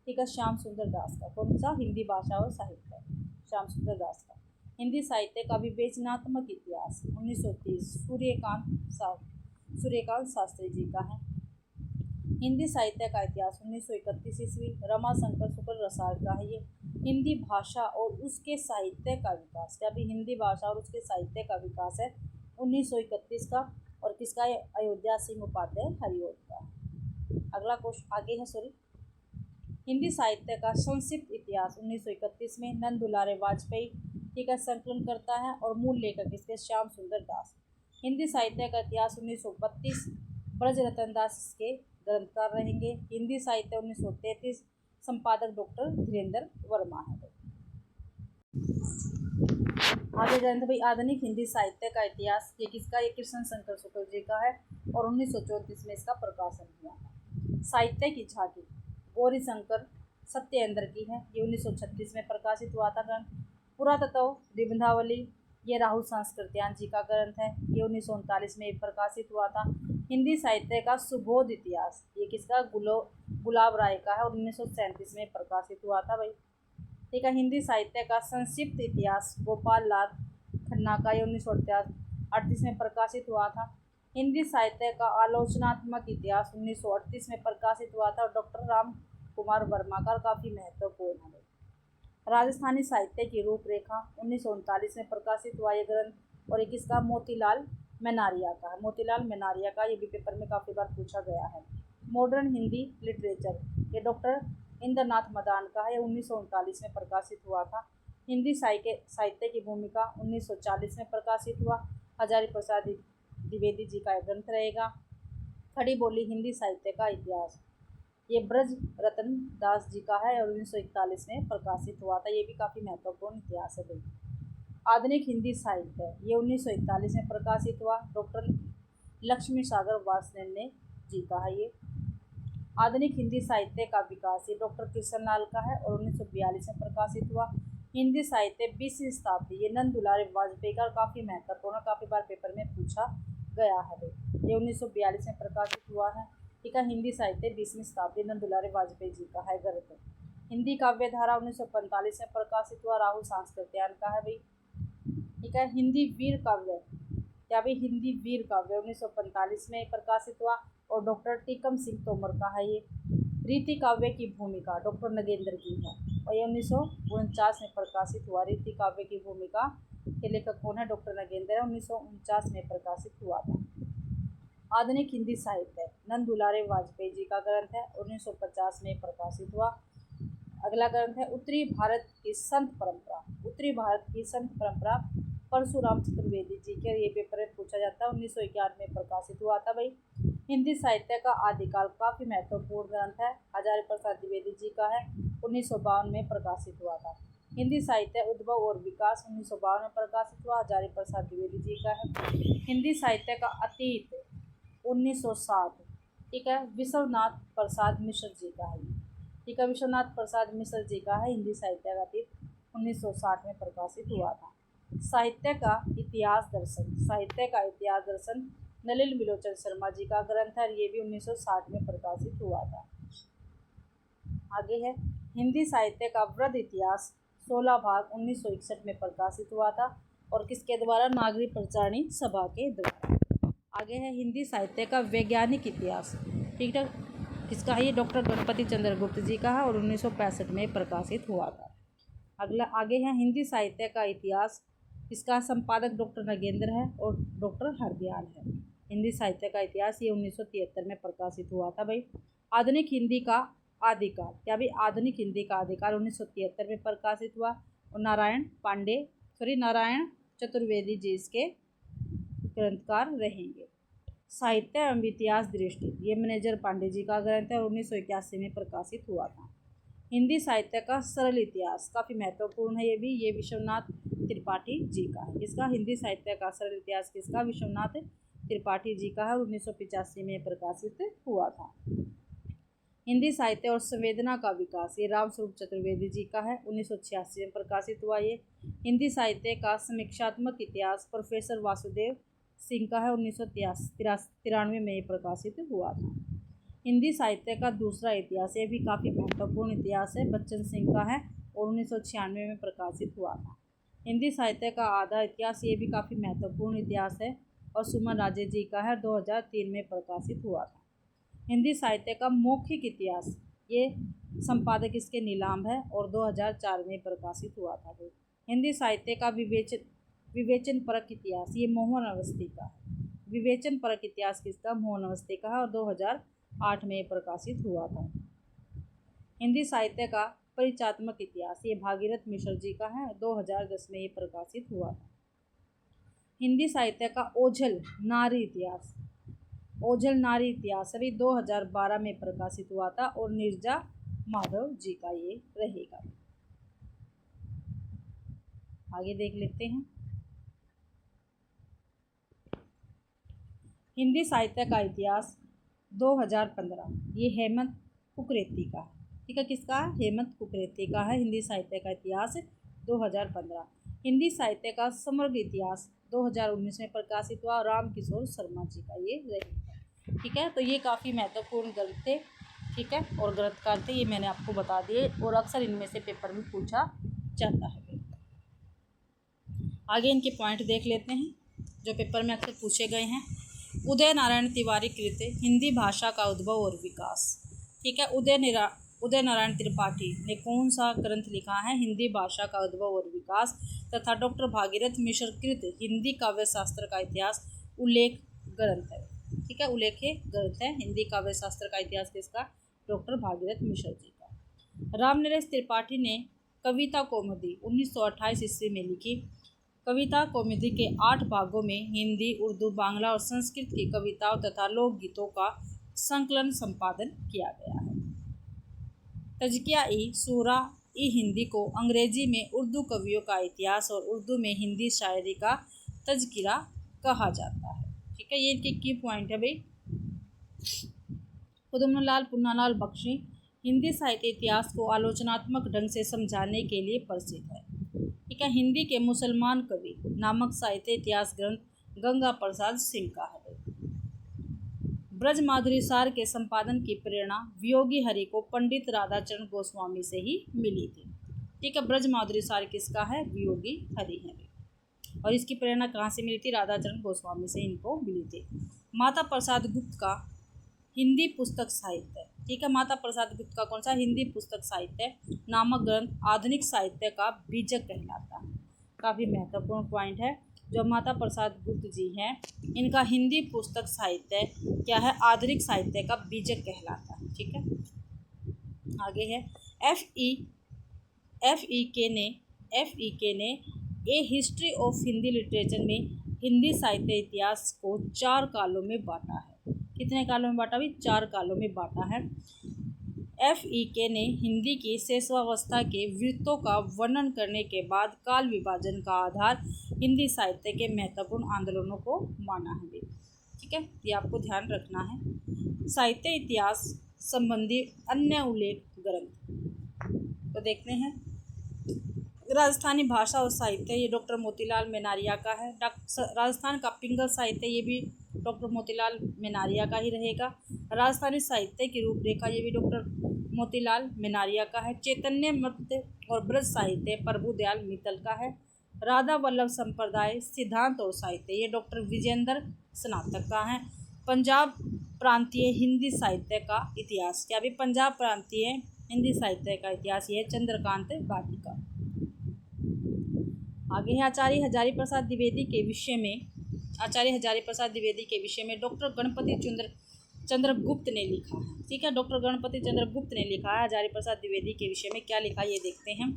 ठीक है, श्याम सुंदर दास का। कौन सा? हिंदी भाषा और साहित्य, श्याम सुंदर दास का। हिंदी साहित्य का विवेचनात्मक इतिहास 1930 सूर्यकांत शास्त्री जी का है। हिंदी साहित्य का इतिहास 1931 ईस्वी, रमाशंकर शुक्ल रसाल का है ये। हिंदी भाषा और उसके साहित्य का विकास, क्या भी हिंदी भाषा और उसके साहित्य का विकास है 1931 का। और किसका है? अयोध्या सिंह उपाध्याय हरिओट का। अगला क्वेश्चन आगे है हिंदी साहित्य का संक्षिप्त इतिहास 1931 में नंद दुलारे वाजपेयी ठीक है संकलन करता है और मूल लेखक इसके श्याम सुंदर दास। हिंदी साहित्य का इतिहास 1932 ब्रज रतन दास के ग्रंथकार रहेंगे। हिंदी साहित्य 1933 संपादक डॉक्टर धीरेन्द्र वर्मा है। आगे ग्रंथ भाई आधुनिक हिंदी साहित्य का इतिहास, ये किसका? ये कृष्ण शंकर शुक्ल जी का है और 1934 में इसका प्रकाशन हुआ है। साहित्य की झांकी गौरी शंकर सत्येंद्र की है, ये 1936 में प्रकाशित हुआ था ग्रंथ। पुरातत्व निबंधावली ये राहुल संस्कृत्यान जी का ग्रंथ है, ये 1939 में प्रकाशित हुआ था। हिंदी साहित्य का सुबोध इतिहास ये किसका? गुलाब राय का है और 1937 में प्रकाशित हुआ था भाई। ठीक है, हिंदी साहित्य का संक्षिप्त इतिहास गोपाल लाल खन्ना का, ये 1938 में प्रकाशित हुआ था। हिंदी साहित्य का आलोचनात्मक इतिहास 1938 में प्रकाशित हुआ था और डॉक्टर राम कुमार वर्मा का काफ़ी महत्वपूर्ण है। राजस्थानी साहित्य की रूपरेखा 1939 में प्रकाशित हुआ ये ग्रंथ और एक इसका मोतीलाल मेनारिया का है। मोतीलाल मेनारिया का ये भी पेपर में काफ़ी बार पूछा गया है। मॉडर्न हिंदी लिटरेचर ये डॉक्टर इंद्रनाथ मदान का है, 1939 में प्रकाशित हुआ था। हिंदी साहित्य की भूमिका 1940 में प्रकाशित हुआ, हजारी प्रसाद द्विवेदी जी का ग्रंथ रहेगा। खड़ी बोली हिंदी साहित्य का इतिहास ये ब्रज रतन दास जी का है और 1941 में प्रकाशित हुआ था, ये भी काफ़ी महत्वपूर्ण इतिहास है भाई। आधुनिक हिंदी साहित्य ये 1941 में प्रकाशित हुआ, डॉक्टर लक्ष्मी सागर वासनेन जी का है ये। आधुनिक हिंदी साहित्य का विकास ये डॉक्टर कृष्ण लाल का है और 1942 में प्रकाशित हुआ। हिंदी साहित्य 20वीं शताब्दी ये नंद दुलारे वाजपेयी का काफ़ी महत्वपूर्ण, काफ़ी बार पेपर में पूछा गया है भाई। ये 1942 में प्रकाशित हुआ है। ठीक है, हिंदी साहित्य 20वीं शताब्दी नंद दुलारे वाजपेयी जी का है ग्रंथ। हिंदी काव्य धारा 1945 में प्रकाशित हुआ, राहुल सांस्कृत्यायन का है भाई। ठीक है, हिंदी वीर काव्य क्या भाई? हिंदी वीर काव्य 1945 में प्रकाशित हुआ और डॉक्टर टीकम सिंह तोमर का है ये। रीति काव्य की भूमिका डॉक्टर नगेंद्र की है और ये 1949 में प्रकाशित हुआ। रीति काव्य की भूमिका के लेखक कौन है? डॉक्टर नगेंद्र है, 1949 में प्रकाशित हुआ था। आधुनिक हिंदी साहित्य नंद दुलारे वाजपेयी जी का ग्रंथ है, 1950 में प्रकाशित हुआ। अगला ग्रंथ है उत्तरी भारत की संत परंपरा। उत्तरी भारत की संत परंपरा परशुराम चतुर्वेदी जी के, ये पेपर में पूछा जाता है, 1991 में प्रकाशित हुआ था भाई। हिंदी साहित्य का आदिकाल काफ़ी महत्वपूर्ण ग्रंथ है, हजारी प्रसाद द्विवेदी जी का है, 1952 में प्रकाशित हुआ था। हिंदी साहित्य उद्भव और विकास 1952 में प्रकाशित हुआ, हजारी प्रसाद द्विवेदी जी का है। हिंदी साहित्य का अतीत 1960 ठीक है, विश्वनाथ प्रसाद मिश्र जी का है। ठीक है, विश्वनाथ प्रसाद मिश्र जी का है हिंदी साहित्य का अतीत 1960 में प्रकाशित हुआ था। साहित्य का इतिहास दर्शन, साहित्य का इतिहास दर्शन नलिन विलोचन शर्मा जी का ग्रंथ है, ये भी 1960 में प्रकाशित हुआ था। आगे है हिंदी साहित्य का वृद्ध इतिहास 16 भाग 1961 में प्रकाशित हुआ था और किसके द्वारा? नागरिक प्रचारणी सभा के द्वारा। आगे है हिंदी साहित्य का वैज्ञानिक इतिहास। ठीक है, किसका है? ये डॉक्टर गणपति चंद्र गुप्त जी का है और 1965 में प्रकाशित हुआ था। अगला आगे है हिंदी साहित्य का इतिहास इसका संपादक डॉक्टर नगेंद्र है और डॉक्टर हरदयाल है। हिंदी साहित्य का इतिहास ये 1973 में प्रकाशित हुआ था भाई। आधुनिक हिंदी का आदिकाल, क्या भाई आधुनिक हिंदी का आदिकाल 1973 में प्रकाशित हुआ और नारायण चतुर्वेदी जी इसके ग्रंथकार रहेंगे। साहित्य एवं इतिहास दृष्टि, ये मैनेजर पांडे जी का ग्रंथ है और 1981 में प्रकाशित हुआ था। हिंदी साहित्य का सरल इतिहास काफ़ी महत्वपूर्ण है, ये भी, ये विश्वनाथ त्रिपाठी जी का है। इसका हिंदी साहित्य का सरल इतिहास किसका? विश्वनाथ त्रिपाठी जी का है, 1985 में प्रकाशित हुआ था। हिंदी साहित्य और संवेदना का विकास, ये रामस्वरूप चतुर्वेदी जी का है, 1986 में प्रकाशित हुआ। ये हिंदी साहित्य का समीक्षात्मक इतिहास प्रोफेसर वासुदेव सिंह का है, 1993 में प्रकाशित हुआ था। हिंदी साहित्य का दूसरा इतिहास, ये भी काफ़ी महत्वपूर्ण इतिहास है, बच्चन सिंह का है और 1996 में प्रकाशित हुआ था। हिंदी साहित्य का आधा इतिहास, ये भी काफ़ी महत्वपूर्ण इतिहास है और सुमन राजे जी का है, 2003 में प्रकाशित हुआ था। हिंदी साहित्य का मौखिक इतिहास, ये संपादक इसके नीलाम है और 2004 में प्रकाशित हुआ था। हिंदी साहित्य का विवेचन परक इतिहास, ये मोहन अवस्थी का है। विवेचन परक इतिहास किसका? मोहन अवस्थी का है और 2008 में प्रकाशित हुआ था। हिंदी साहित्य का परिचयात्मक इतिहास, ये भागीरथ मिश्र जी का है, 2010 में ये प्रकाशित हुआ था। हिंदी साहित्य का ओझल नारी इतिहास अभी 2012 में प्रकाशित हुआ था और नीरजा माधव जी का ये रहेगा। आगे देख लेते हैं। हिंदी साहित्य का इतिहास 2015, ये हेमंत कुकरेती का है। ठीक है, किसका? हेमंत कुकरेती का है हिंदी साहित्य का इतिहास 2015। हिंदी साहित्य का समग्र इतिहास 2019 में प्रकाशित हुआ, राम किशोर शर्मा जी का ये रहेगा। ठीक है, तो ये काफ़ी महत्वपूर्ण ग्रंथ थे। ठीक है, और ग्रंथकार थे, ये मैंने आपको बता दिए और अक्सर इनमें से पेपर में पूछा जाता है। आगे इनके पॉइंट देख लेते हैं जो पेपर में अक्सर पूछे गए हैं। उदय नारायण तिवारी कृत हिंदी भाषा का उद्भव और विकास। ठीक है, उदय नारायण त्रिपाठी ने कौन सा ग्रंथ लिखा है? हिंदी भाषा का उद्भव और विकास। तथा डॉक्टर भागीरथ मिश्र कृत हिंदी काव्य शास्त्र का इतिहास उल्लेख ग्रंथ है। ठीक है, उल्लेख्य ग्रंथ है हिंदी काव्य शास्त्र का इतिहास किसका? डॉक्टर भागीरथ मिश्र जी का। रामनरेश त्रिपाठी ने कविता कौमुदी 1928 ईस्वी में लिखी। कविता कौमुदी के 8 भागों में हिंदी, उर्दू, बांग्ला और संस्कृत की कविताओं तथा लोकगीतों का संकलन संपादन किया गया है। तज़किया-ए-शूरा हिंदी को अंग्रेजी में उर्दू कवियों का इतिहास और उर्दू में हिंदी शायरी का तज़किरा कहा जाता है। ठीक है, ये इनके की पॉइंट है भाई। कुतुबुल्लाह पुन्नालाल बख्शी हिंदी साहित्य इतिहास को आलोचनात्मक ढंग से समझाने के लिए प्रसिद्ध है। ठीक है, हिंदी के मुसलमान कवि नामक साहित्य इतिहास ग्रंथ गंगा प्रसाद सिंह का है। ब्रज माधुरी सार के संपादन की प्रेरणा वियोगी हरि को पंडित राधाचरण गोस्वामी से ही मिली थी। ठीक है, ब्रज माधुरी सार किसका है? वियोगी हरि है और इसकी प्रेरणा कहाँ से मिली थी? राधाचरण गोस्वामी से इनको मिली थी। माता प्रसाद गुप्त का हिंदी पुस्तक साहित्य। ठीक है, माता प्रसाद गुप्त का कौन सा? हिंदी पुस्तक साहित्य नामक ग्रंथ आधुनिक साहित्य का बीजक कहलाता है। काफ़ी महत्वपूर्ण पॉइंट है। जो माता प्रसाद गुप्त जी हैं, इनका हिंदी पुस्तक साहित्य क्या है? आधुनिक साहित्य का बीजक कहलाता है। ठीक है, आगे है एफ ई के ने ए हिस्ट्री ऑफ हिंदी लिटरेचर में हिंदी साहित्य इतिहास को 4 कालों में बांटा है। कितने कालों में बांटा भी? 4 कालों में बांटा है। एफ.ई.के ने हिंदी की शेषावस्था के वृत्तों का वर्णन करने के बाद काल विभाजन का आधार हिंदी साहित्य के महत्वपूर्ण आंदोलनों को माना है। ठीक है, ये आपको ध्यान रखना है। साहित्य इतिहास संबंधी अन्य उल्लेख ग्रंथ तो देखते हैं। राजस्थानी भाषा और साहित्य, ये डॉक्टर मोतीलाल मेनारिया का है। राजस्थान का पिंगल साहित्य, ये भी डॉक्टर मोतीलाल मेनारिया का ही रहेगा। राजस्थानी साहित्य की रूपरेखा, ये भी डॉक्टर मोतीलाल मेनारिया का है। चैतन्य मध्य और ब्रज साहित्य प्रभुदयाल मित्तल का है। राधा वल्लभ संप्रदाय सिद्धांत और साहित्य, ये डॉक्टर विजेंद्र स्नातक का है। पंजाब प्रांतीय हिंदी साहित्य का इतिहास, क्या भी पंजाब प्रांतीय हिंदी साहित्य का इतिहास, ये चंद्रकांत बाटी का। आगे है आचार्य हजारी प्रसाद द्विवेदी के विषय में, आचार्य हजारी प्रसाद द्विवेदी के विषय में डॉक्टर गणपति चंद्रगुप्त ने लिखा है। ठीक है, डॉक्टर गणपति चंद्रगुप्त ने लिखा है आचार्य प्रसाद द्विवेदी के विषय में। क्या लिखा ये देखते हैं।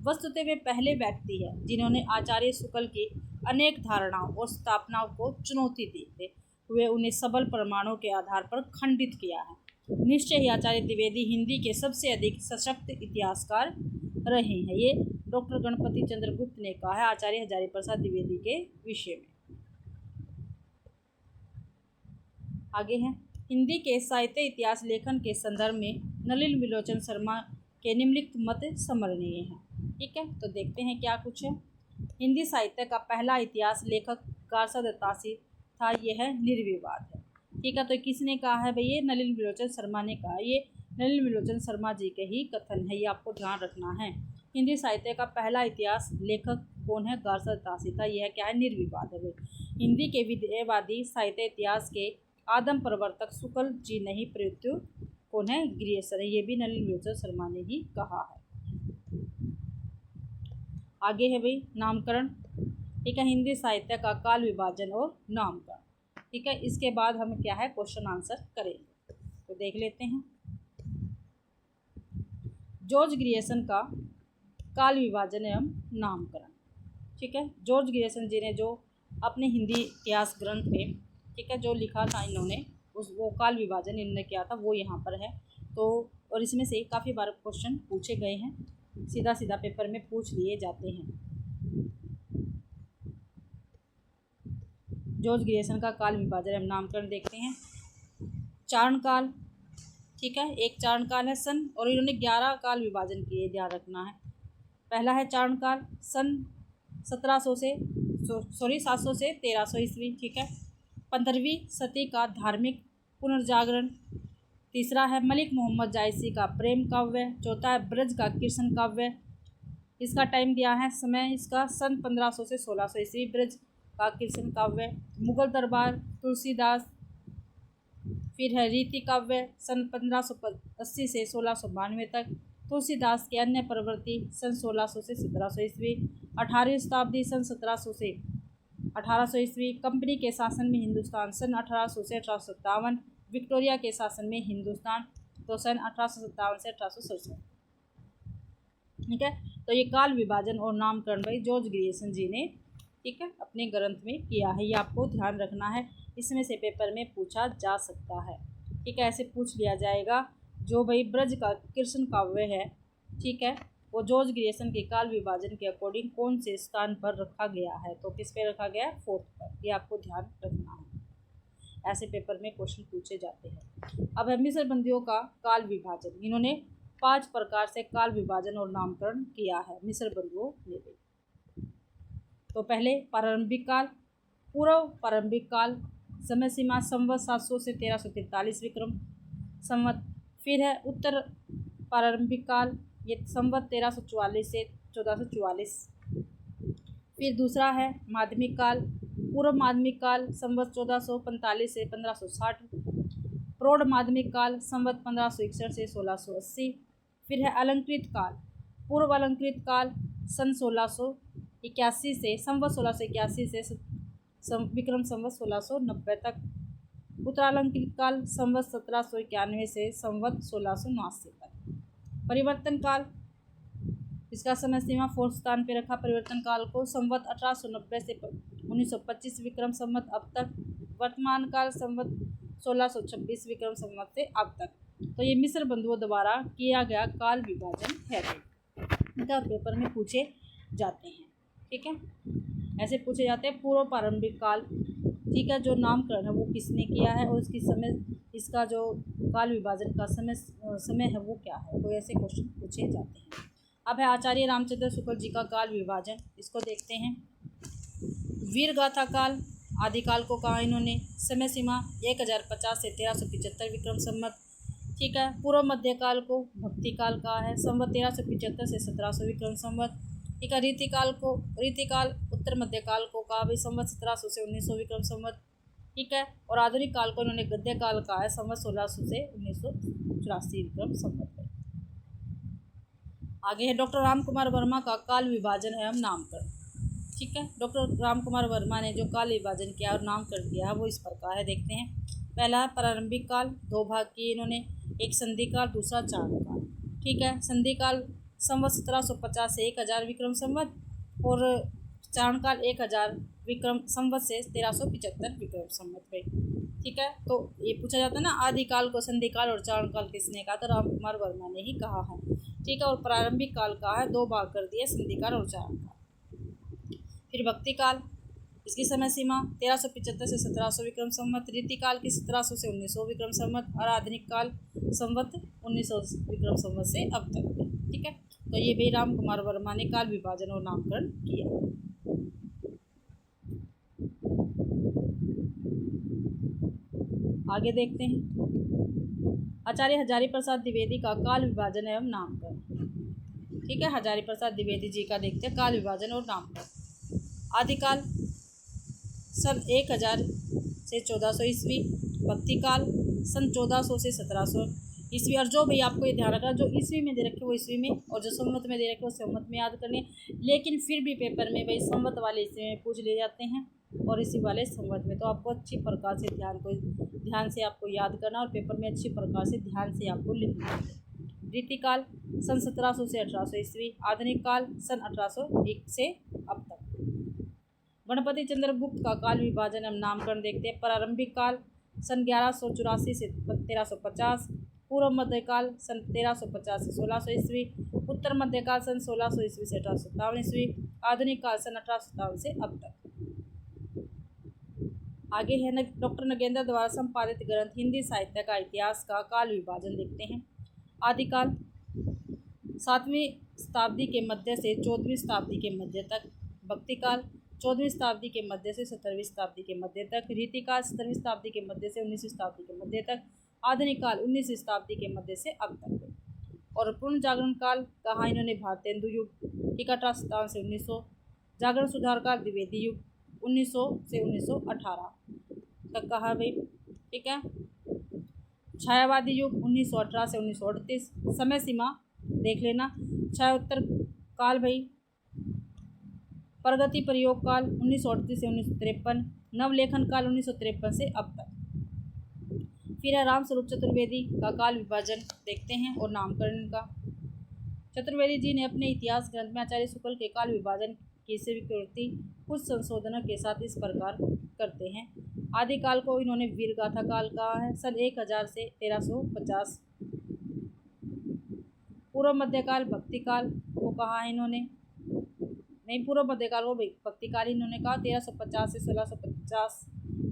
वस्तुतः वे पहले व्यक्ति है जिन्होंने आचार्य शुक्ल की अनेक धारणाओं और स्थापनाओं को चुनौती देते हुए उन्हें सबल प्रमाणों के आधार पर खंडित किया है। निश्चय ही आचार्य द्विवेदी हिंदी के सबसे अधिक सशक्त इतिहासकार रहे हैं। ये डॉक्टर गणपति चंद्रगुप्त ने कहा है आचार्य हजारी प्रसाद द्विवेदी के विषय में। आगे है हिंदी के साहित्य इतिहास लेखन के संदर्भ में नलिन विलोचन शर्मा के निम्नलिखित मत स्मरणीय हैं। ठीक है, तो देखते हैं क्या कुछ है। हिंदी साहित्य का पहला इतिहास लेखक गार्सद तासी था, यह है निर्विवाद है। ठीक है, तो किसने कहा है भाई, ये नलिन विलोचन शर्मा ने कहा। ये नलिन विलोचन शर्मा जी के ही कथन है, ये आपको ध्यान रखना है। हिंदी साहित्य का पहला इतिहास लेखक कौन है, गार्सद तासी था, यह क्या है, निर्विवाद है भाई। हिंदी के विधेयवादी साहित्य इतिहास के आदम प्रवर्तक शुक्ल जी नहीं, प्रयुक्त कौन है, ग्रियर्सन है, ये भी नलिन विलोचन शर्मा ने ही कहा है। आगे है भाई नामकरण। ठीक है, हिंदी साहित्य का काल विभाजन और नामकरण। ठीक है, इसके बाद हम क्या है क्वेश्चन आंसर करेंगे, तो देख लेते हैं। जॉर्ज ग्रियर्सन का काल विभाजन एवं नामकरण। ठीक है, जॉर्ज ग्रियर्सन जी ने जो अपने हिंदी इतिहास ग्रंथ में, ठीक है, जो लिखा था इन्होंने, वो काल विभाजन इन्होंने किया था, वो यहाँ पर है। तो और इसमें से काफ़ी बार क्वेश्चन पूछे गए हैं, सीधा सीधा पेपर में पूछ लिए जाते हैं। जॉर्ज ग्रियर्सन का काल विभाजन एवं नामकरण देखते हैं। चारणकाल, ठीक है, एक चारणकाल है सन, और इन्होंने 11 काल विभाजन किए, ध्यान रखना है। पहला है चारणकाल सन 700 से 1300 ईस्वी। ठीक है, 15वीं सदी का धार्मिक पुनर्जागरण। तीसरा है मलिक मोहम्मद जायसी का प्रेम काव्य। चौथा है ब्रज का कृष्ण काव्य, इसका टाइम दिया है समय इसका सन 1500 से 1600 ईस्वी, ब्रज का कृष्ण काव्य। मुगल दरबार तुलसीदास। फिर है रीति काव्य सन 1580 से 1692 तक। तुलसीदास के अन्य प्रवृत्ति सन 1600 से 1700 ईस्वी। 18वीं शताब्दी सन 1700 से 1800 ईस्वी। कंपनी के शासन में हिंदुस्तान सन 1800 से 1857। विक्टोरिया के शासन में हिंदुस्तान तो सन 1857 से 1867। ठीक है, तो ये काल विभाजन और नामकरण भाई जॉर्ज ग्रियर्सन जी ने, ठीक है, अपने ग्रंथ में किया है, ये आपको ध्यान रखना है, इसमें से पेपर में पूछा जा सकता है। ठीक है, ऐसे पूछ लिया जाएगा। जो भाई ब्रज का कृष्ण काव्य है, ठीक है, वो जॉर्ज ग्रियर्सन के काल विभाजन के अकॉर्डिंग कौन से स्थान पर रखा गया है, तो किस पे रखा गया है, 4th पर, ये आपको ध्यान रखना है, ऐसे पेपर में क्वेश्चन पूछे जाते हैं। अब है मिस्र बंदियों का काल विभाजन। इन्होंने 5 प्रकार से काल विभाजन और नामकरण किया है मिस्र बंधुओं ने। तो पहले प्रारंभिक काल, पूर्व प्रारंभिक काल, समय सीमा संवत 700 से 1343 विक्रम संवत। फिर है उत्तर प्रारंभिक काल, ये संवत 1344 से 1444। फिर दूसरा है माध्यमिक काल, पूर्व माध्यमिक काल संवत 1445 से 1560। प्रौढ़ माध्यमिक काल संवत 1561 से 1680। फिर है अलंकृत काल, पूर्व अलंकृत काल सन 1681 से संवत 1681 से विक्रम संवत 1690 तक। उत्तरालंकृत काल संवत 1791 से संवत 1679 तक। परिवर्तन काल, इसका समय सीमा 4th स्थान पे रखा परिवर्तन काल को, संवत 1890 से 1925 विक्रम संवत अब तक। वर्तमान काल संवत 1626 विक्रम संवत से अब तक। तो ये मिस्र बंधुओं द्वारा किया गया काल विभाजन है, इनका पेपर में पूछे जाते हैं। ठीक है, ऐसे पूछे जाते हैं। पूर्व प्रारंभिक काल, ठीक है, जो नामकरण है वो किसने किया है और इसकी समय, इसका जो काल विभाजन का समय है वो क्या है, तो ऐसे क्वेश्चन पूछे जाते हैं। अब है आचार्य रामचंद्र शुक्ल जी का काल विभाजन, इसको देखते हैं। वीर गाथा काल आदिकाल को कहा इन्होंने, समय सीमा 1050 से 1375 विक्रम संवत। ठीक है, पूर्व मध्यकाल को भक्ति काल कहा है, संवत 1375 से 1700 विक्रम संवत। ठीक है, रीतिकाल को, रीतिकाल उत्तर मध्यकाल को कहा भाई संवत 1700 से 1900 विक्रम संवत। ठीक है, और आधुनिक काल को इन्होंने गद्य काल कहा है, संवत 1600 से 1984 विक्रम संवत। आगे है डॉक्टर राम कुमार वर्मा का काल विभाजन एवं नामकरण। ठीक है। डॉक्टर राम कुमार वर्मा ने जो काल विभाजन किया और नामकरण किया है वो इस प्रकार है, देखते हैं। पहला प्रारंभिक काल, 2 भाग किए इन्होंने, एक संधि काल, दूसरा चारण काल। ठीक है। संधि काल संवत 1750 से 1000 विक्रम संवत और चारण काल 1000 विक्रम संवत से 1375 विक्रम संवत पे। ठीक है। तो ये पूछा जाता है ना, आदिकाल को संधि काल और चारण काल किसने कहा, तो राम कुमार वर्मा ने ही कहा है। ठीक है। और प्रारंभिक काल का है 2 भाग कर दिया, संधि काल और चारण काल। फिर भक्ति काल, इसकी समय सीमा 1375 से 1700 विक्रम संवत, रीति काल की 1700 से 1900 विक्रम संवत और आधुनिक काल संवत 1900 विक्रम संवत से अब तक। ठीक है। तो ये भी राम कुमार वर्मा ने काल विभाजन और नामकरण किया। आगे देखते हैं आचार्य हजारी प्रसाद द्विवेदी का काल विभाजन एवं नामकरण। ठीक है। हजारी प्रसाद द्विवेदी जी का देखते हैं काल विभाजन और नामकरण। आदिकाल सन 1000 से 1400 ईस्वी, भक्ति काल सन 1400 से 1700 ईस्वी। और जो भी आपको ये ध्यान रखना, जो ईस्वी में दे रखे वो ईस्वी में, और जो संवत में दे रखे वो संवत में याद करने। लेकिन फिर भी पेपर में भाई संवत वाले ईस्वी में पूछ ले जाते हैं और इसी वाले संवत में, तो आपको अच्छी प्रकार से ध्यान से आपको याद करना और पेपर में अच्छी प्रकार से ध्यान से आपको लिखना है। रीति काल सन 1700 से 1800 ईस्वी, आधुनिक काल सन 1801 से अब तक। गणपति चंद्रगुप्त का काल विभाजन एवं नामकरण देखते हैं। प्रारंभिक काल सन 1184 से 1350, पूर्व मध्यकाल सन 1350 से 1600 ईस्वी, उत्तर मध्यकाल सन 1600 ईस्वी से 1857 ईस्वी, आधुनिक काल सन 1857 से अब तक। आगे है डॉक्टर नगेंद्र द्वारा संपादित ग्रंथ हिंदी साहित्य का इतिहास का काल विभाजन देखते हैं। आदिकाल 7वीं शताब्दी के मध्य से 14वीं शताब्दी के मध्य तक, भक्ति काल 14वीं शताब्दी के मध्य से 17वीं शताब्दी के मध्य तक, रीति काल 17वीं शताब्दी के मध्य से 19वीं शताब्दी के मध्य तक, आधुनिक काल 19वीं शताब्दी के मध्य से अब तक। और पूर्ण जागरण काल कहा इन्होंने भारतेंदु युग, 1857 से 1900, जागरण सुधार काल द्विवेदी युग 1900 से 1918 तक कहा भाई। ठीक है। छायावादी युग 1918 से 1938, समय सीमा देख लेना। छायोत्तर काल भाई, प्रगति प्रयोग काल 1938 से 1953, नवलेखन काल 1953 से अब तक। फिर है राम स्वरूप चतुर्वेदी का काल विभाजन देखते हैं और नामकरण का। चतुर्वेदी जी ने अपने इतिहास ग्रंथ में आचार्य शुक्ल के काल विभाजन की स्वीकृति कुछ संशोधनों के साथ इस प्रकार करते हैं। आदिकाल को इन्होंने वीर गाथा काल कहा है, सन 1000 से 1350। पूर्व मध्यकाल भक्ति काल को कहा है इन्होंने, नहीं, पूर्व मध्यकाल को भक्ति काल इन्होंने कहा 1350 से 1650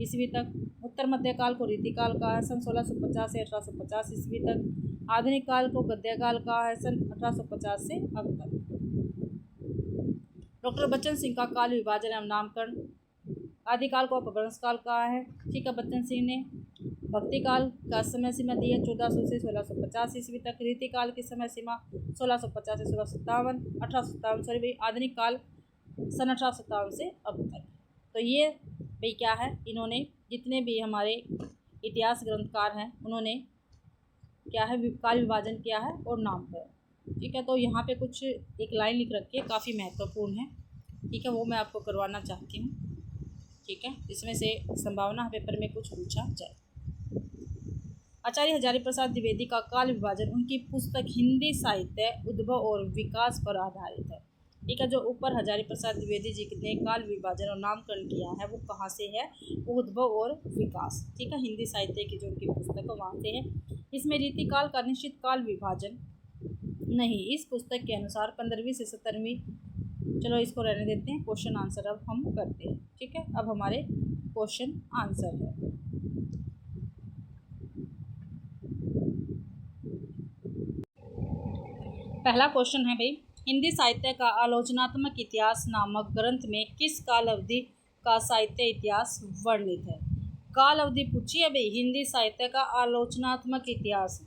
ईस्वी तक। उत्तर मध्यकाल को रीति काल कहा है, सन 1650 से 1850 ईस्वी तक। आधुनिक काल को गद्य काल कहा है, सन 1850 से अब तक। डॉक्टर बच्चन सिंह का काल विभाजन एवं नामकरण। आदिकाल को अपभ्रंश काल कहा है। ठीक है। बच्चन सिंह ने भक्ति काल का समय सीमा दी है 1400 से 1650 ईस्वी तक, रीति काल की समय सीमा 1650 से 1857 सॉरी भाई, आधुनिक काल सन 1857 से अब तक। तो ये भाई क्या है, इन्होंने जितने भी हमारे इतिहास ग्रंथकार हैं उन्होंने क्या है काल विभाजन किया है और नामकरण। ठीक है। तो यहाँ पे कुछ एक लाइन लिख रखी है, काफ़ी महत्वपूर्ण है। ठीक है। वो मैं आपको करवाना चाहती हूँ। ठीक है। इसमें से संभावना पेपर में कुछ पूछा जाए। आचार्य हजारी प्रसाद द्विवेदी का काल विभाजन उनकी पुस्तक हिंदी साहित्य उद्भव और विकास पर आधारित है। ठीक है। जो ऊपर हजारी प्रसाद द्विवेदी जी ने काल विभाजन और नामकरण किया है वो कहाँ से है, उद्भव और विकास। ठीक है। हिंदी साहित्य की जो उनकी पुस्तक है वहाँ से है। इसमें रीति काल का निश्चित काल विभाजन नहीं, इस पुस्तक के अनुसार 15वीं से 17वीं, चलो इसको रहने देते हैं। क्वेश्चन आंसर अब हम करते हैं। ठीक है। अब हमारे क्वेश्चन आंसर है। पहला क्वेश्चन है भाई, हिंदी साहित्य का आलोचनात्मक इतिहास नामक ग्रंथ में किस काल अवधि का साहित्य इतिहास वर्णित है। काल अवधि पूछी है भाई, हिंदी साहित्य का आलोचनात्मक इतिहास।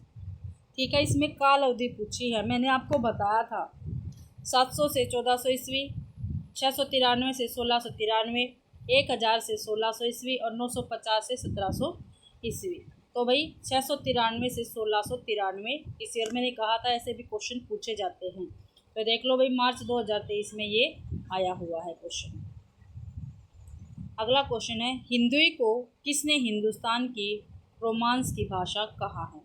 ठीक है। इसमें काल अवधि पूछी है, मैंने आपको बताया था 700 से 1400 ईस्वी, 693 से 1693, 1000 से 1600 ईस्वी और 950 से 1700 ईस्वी। तो भाई 693 से 1693 इस ईयर मैंने कहा था ऐसे भी क्वेश्चन पूछे जाते हैं। तो देख लो भाई, मार्च 2023 में ये आया हुआ है क्वेश्चन। अगला क्वेश्चन है, हिंदुई को किसने हिंदुस्तान की रोमांस की भाषा कहा है?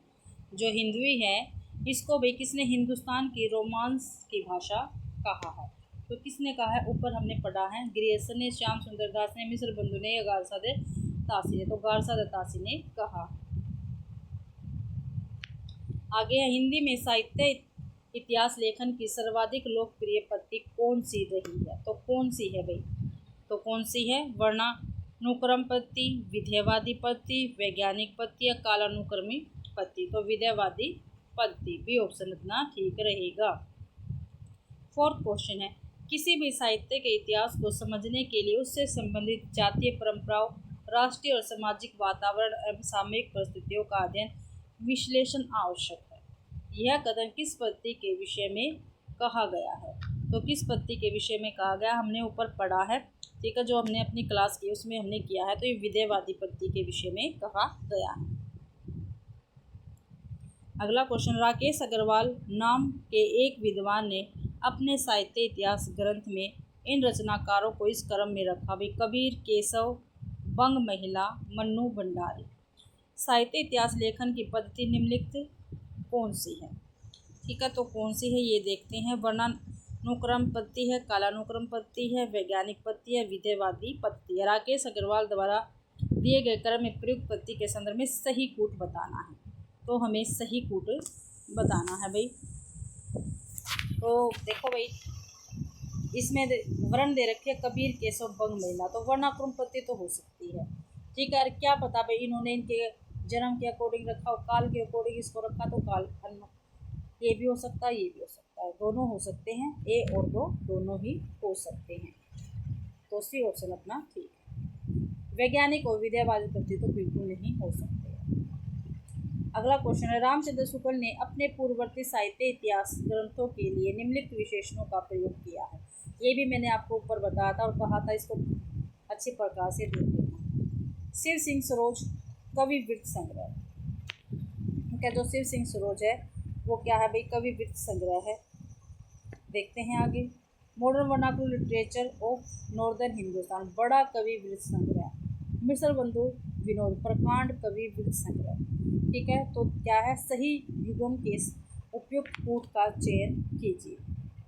जो हिंदुई है इसको भी किसने हिंदुस्तान की रोमांस की भाषा कहा है? तो किसने कहा है? ऊपर हमने पढ़ा है, ग्रियर्सन ने, श्याम सुंदर दास ने, मिस्र बंधु ने या गारसादे तासी ने। तो गारसादे तासी ने कहा। आगे है, हिंदी में साहित्य इतिहास लेखन की सर्वाधिक लोकप्रिय पद्धति कौन सी रही है? तो कौन सी है भाई? तो कौन सी है? वर्णानुक्रम पद्धति, विधेयवादी पद्धति, वैज्ञानिक पद्धति या कालानुक्रमी पद्धति? तो विधेयवादी पद्धति, बी ऑप्शन अपना ठीक रहेगा। फोर्थ क्वेश्चन है, किसी भी साहित्य के इतिहास को समझने के लिए उससे संबंधित जातीय परंपराओं, राष्ट्रीय और सामाजिक वातावरण एवं सामयिक परिस्थितियों का अध्ययन विश्लेषण आवश्यक है। यह कथन किस पद्धति के विषय में कहा गया है? तो किस पद्धति के विषय में कहा गया? हमने ऊपर पढ़ा है, ठीक है, जो हमने अपनी क्लास की उसमें हमने किया है। तो ये विधेयवादी पद्धति के विषय में कहा गया है। अगला क्वेश्चन, राकेश अग्रवाल नाम के एक विद्वान ने अपने साहित्य इतिहास ग्रंथ में इन रचनाकारों को इस क्रम में रखा भी, कबीर, केशव, बंग महिला, मन्नू भंडारी। साहित्य इतिहास लेखन की पद्धति निम्नलिखित कौन सी है? ठीक है, तो कौन सी है ये देखते हैं। वर्णानुक्रम पद्धति है, कालानुक्रम पद्धति है, वैज्ञानिक पद्धति है, विधेयवादी पद्धति है। राकेश अग्रवाल द्वारा दिए गए क्रम में प्रयुक्त पद्धति के संदर्भ में सही कूट बताना है। तो हमें सही कूट बताना है भाई। तो देखो भाई, इसमें वर्ण दे रखे कबीर, केशव, बंग महिला। तो वर्णानुक्रम पद्धति तो हो सकती है, ठीक है। क्या पता भाई इन्होंने इनके जन्म के अकॉर्डिंग रखा और काल के अकॉर्डिंग इसको रखा, तो काल ये भी हो सकता है, ये भी हो सकता है, दोनों हो सकते हैं, ए और दो दोनों ही हो सकते हैं। तो सी ऑप्शन अपना ठीक है। वैज्ञानिक और विधेयवादी पद्धति तो बिल्कुल नहीं हो सकते। अगला क्वेश्चन है, रामचंद्र शुक्ल ने अपने पूर्ववर्ती साहित्य इतिहास ग्रंथों के लिए निम्नलिखित विशेषणों का प्रयोग किया है। ये भी मैंने आपको ऊपर बताया था और कहा था इसको अच्छी प्रकार से देख लेना। शिव सिंह सरोज कवि वृत्त संग्रह, क्या जो शिव सिंह सरोज है वो क्या है भाई? कवि वृत्त संग्रह है। देखते हैं आगे, modern vernacular literature of northern Hindustan, बड़ा कवि वृत्त संग्रह। मिस्र बंधु विनोद, प्रकांड कवि वृत्त संग्रह। ठीक है, तो क्या है? सही युगम के उपयुक्त कूट का चयन कीजिए।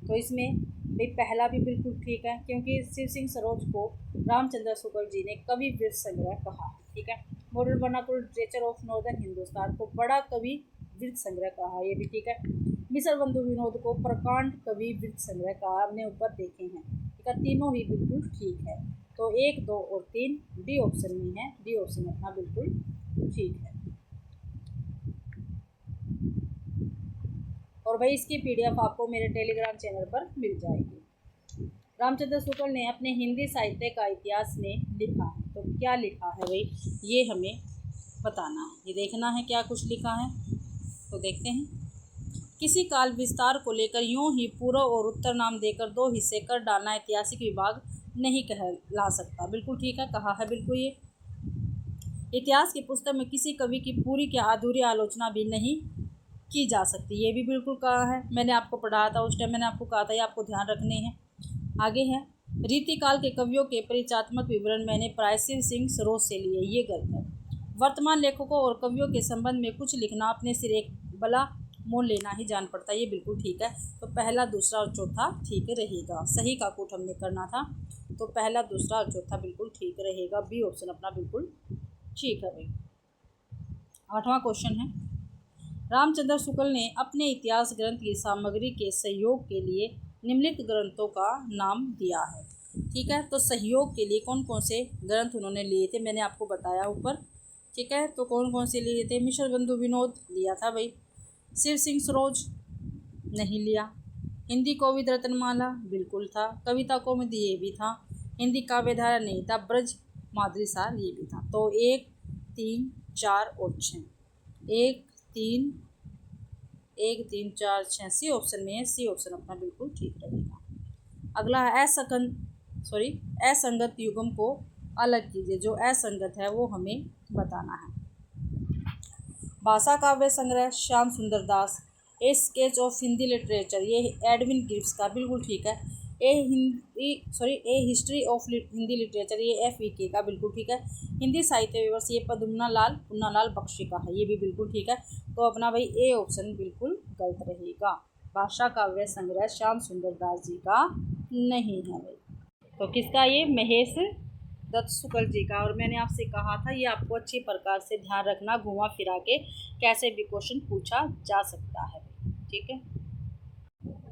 तो इसमें भाई पहला भी बिल्कुल ठीक है, क्योंकि शिव सिंह सरोज को रामचंद्र शुक्ल जी ने कवि वृत्त संग्रह कहा। ठीक है, modern vernacular literature of northern Hindustan को बड़ा कवि वृत्त संग्रह कहा, ये भी ठीक है। मिस्र बंधु विनोद को प्रकांड कवि वृत्त संग्रह कहा, हमने ऊपर देखे हैं। ठीक है, तीनों ही बिल्कुल ठीक है। तो 1, 2 और 3 डी ऑप्शन में है, डी ऑप्शन अपना बिल्कुल ठीक है। और भाई इसकी पीडीएफ आपको मेरे टेलीग्राम चैनल पर मिल जाएगी। रामचंद्र शुक्ल ने अपने हिंदी साहित्य का इतिहास में लिखा है, तो क्या लिखा है भाई? ये हमें बताना है, ये देखना है क्या कुछ लिखा है। तो देखते हैं, किसी काल विस्तार को लेकर यूं ही पूर्व और उत्तर नाम देकर 2 हिस्से कर डालना ऐतिहासिक विभाग नहीं कहला सकता। बिल्कुल ठीक है, कहा है बिल्कुल। ये इतिहास की पुस्तक में किसी कवि की पूरी या अधूरी आलोचना भी नहीं की जा सकती, ये भी बिल्कुल कहा है। मैंने आपको पढ़ाया था उस टाइम, मैंने आपको कहा था ये आपको ध्यान रखने हैं। आगे है, रीतिकाल के कवियों के परिचयात्मक विवरण मैंने प्राय शिव सिंह सरोज से लिए, ये गलत है। वर्तमान लेखकों और कवियों के संबंध में कुछ लिखना अपने सिर एक बला मोल लेना ही जान पड़ता है, ये बिल्कुल ठीक है। तो पहला, दूसरा और चौथा ठीक रहेगा। सही का कूट हमने करना था, तो पहला, दूसरा और चौथा बिल्कुल ठीक रहेगा। बी ऑप्शन अपना बिल्कुल ठीक है भाई। 8वां क्वेश्चन है, रामचंद्र शुक्ल ने अपने इतिहास ग्रंथ की सामग्री के सहयोग के लिए निम्नलिखित ग्रंथों का नाम दिया है। ठीक है, तो सहयोग के लिए कौन कौन से ग्रंथ उन्होंने लिए थे मैंने आपको बताया ऊपर। ठीक है, तो कौन कौन से लिए थे? मिस्र बंधु विनोद लिया था भाई, शिव सिंह सरोज नहीं लिया, हिंदी कविता रत्नमाला बिल्कुल था, कविता कौमुदी ये भी था, हिंदी काव्यधारा नहीं था, ब्रज माधुरी सार ये भी था। तो 1, 3, 4 और 6, 1, 3, 4, 6 सी ऑप्शन में है, सी ऑप्शन अपना बिल्कुल ठीक रहेगा। अगला है असंगत युगम को अलग कीजिए। जो असंगत है वो हमें बताना है। भाषा काव्य संग्रह Shyam Sundar Das, a sketch of Hindi literature, ये एडविन गिब्स का बिल्कुल ठीक है। A history of Hindi literature, ये FEK का बिल्कुल ठीक है। हिंदी साहित्य विवर्स, ये पुन्ना लाल बख्शी का है, ये भी बिल्कुल ठीक है। तो अपना भाई ए ऑप्शन बिल्कुल गलत रहेगा। भाषा काव्य संग्रह श्याम सुंदर दास जी का नहीं है भाई। तो किसका, ये महेश दत्त शुक्ल जी का। और मैंने आपसे कहा था ये आपको अच्छी प्रकार से ध्यान रखना, घुमा फिरा के कैसे भी क्वेश्चन पूछा जा सकता है, ठीक है।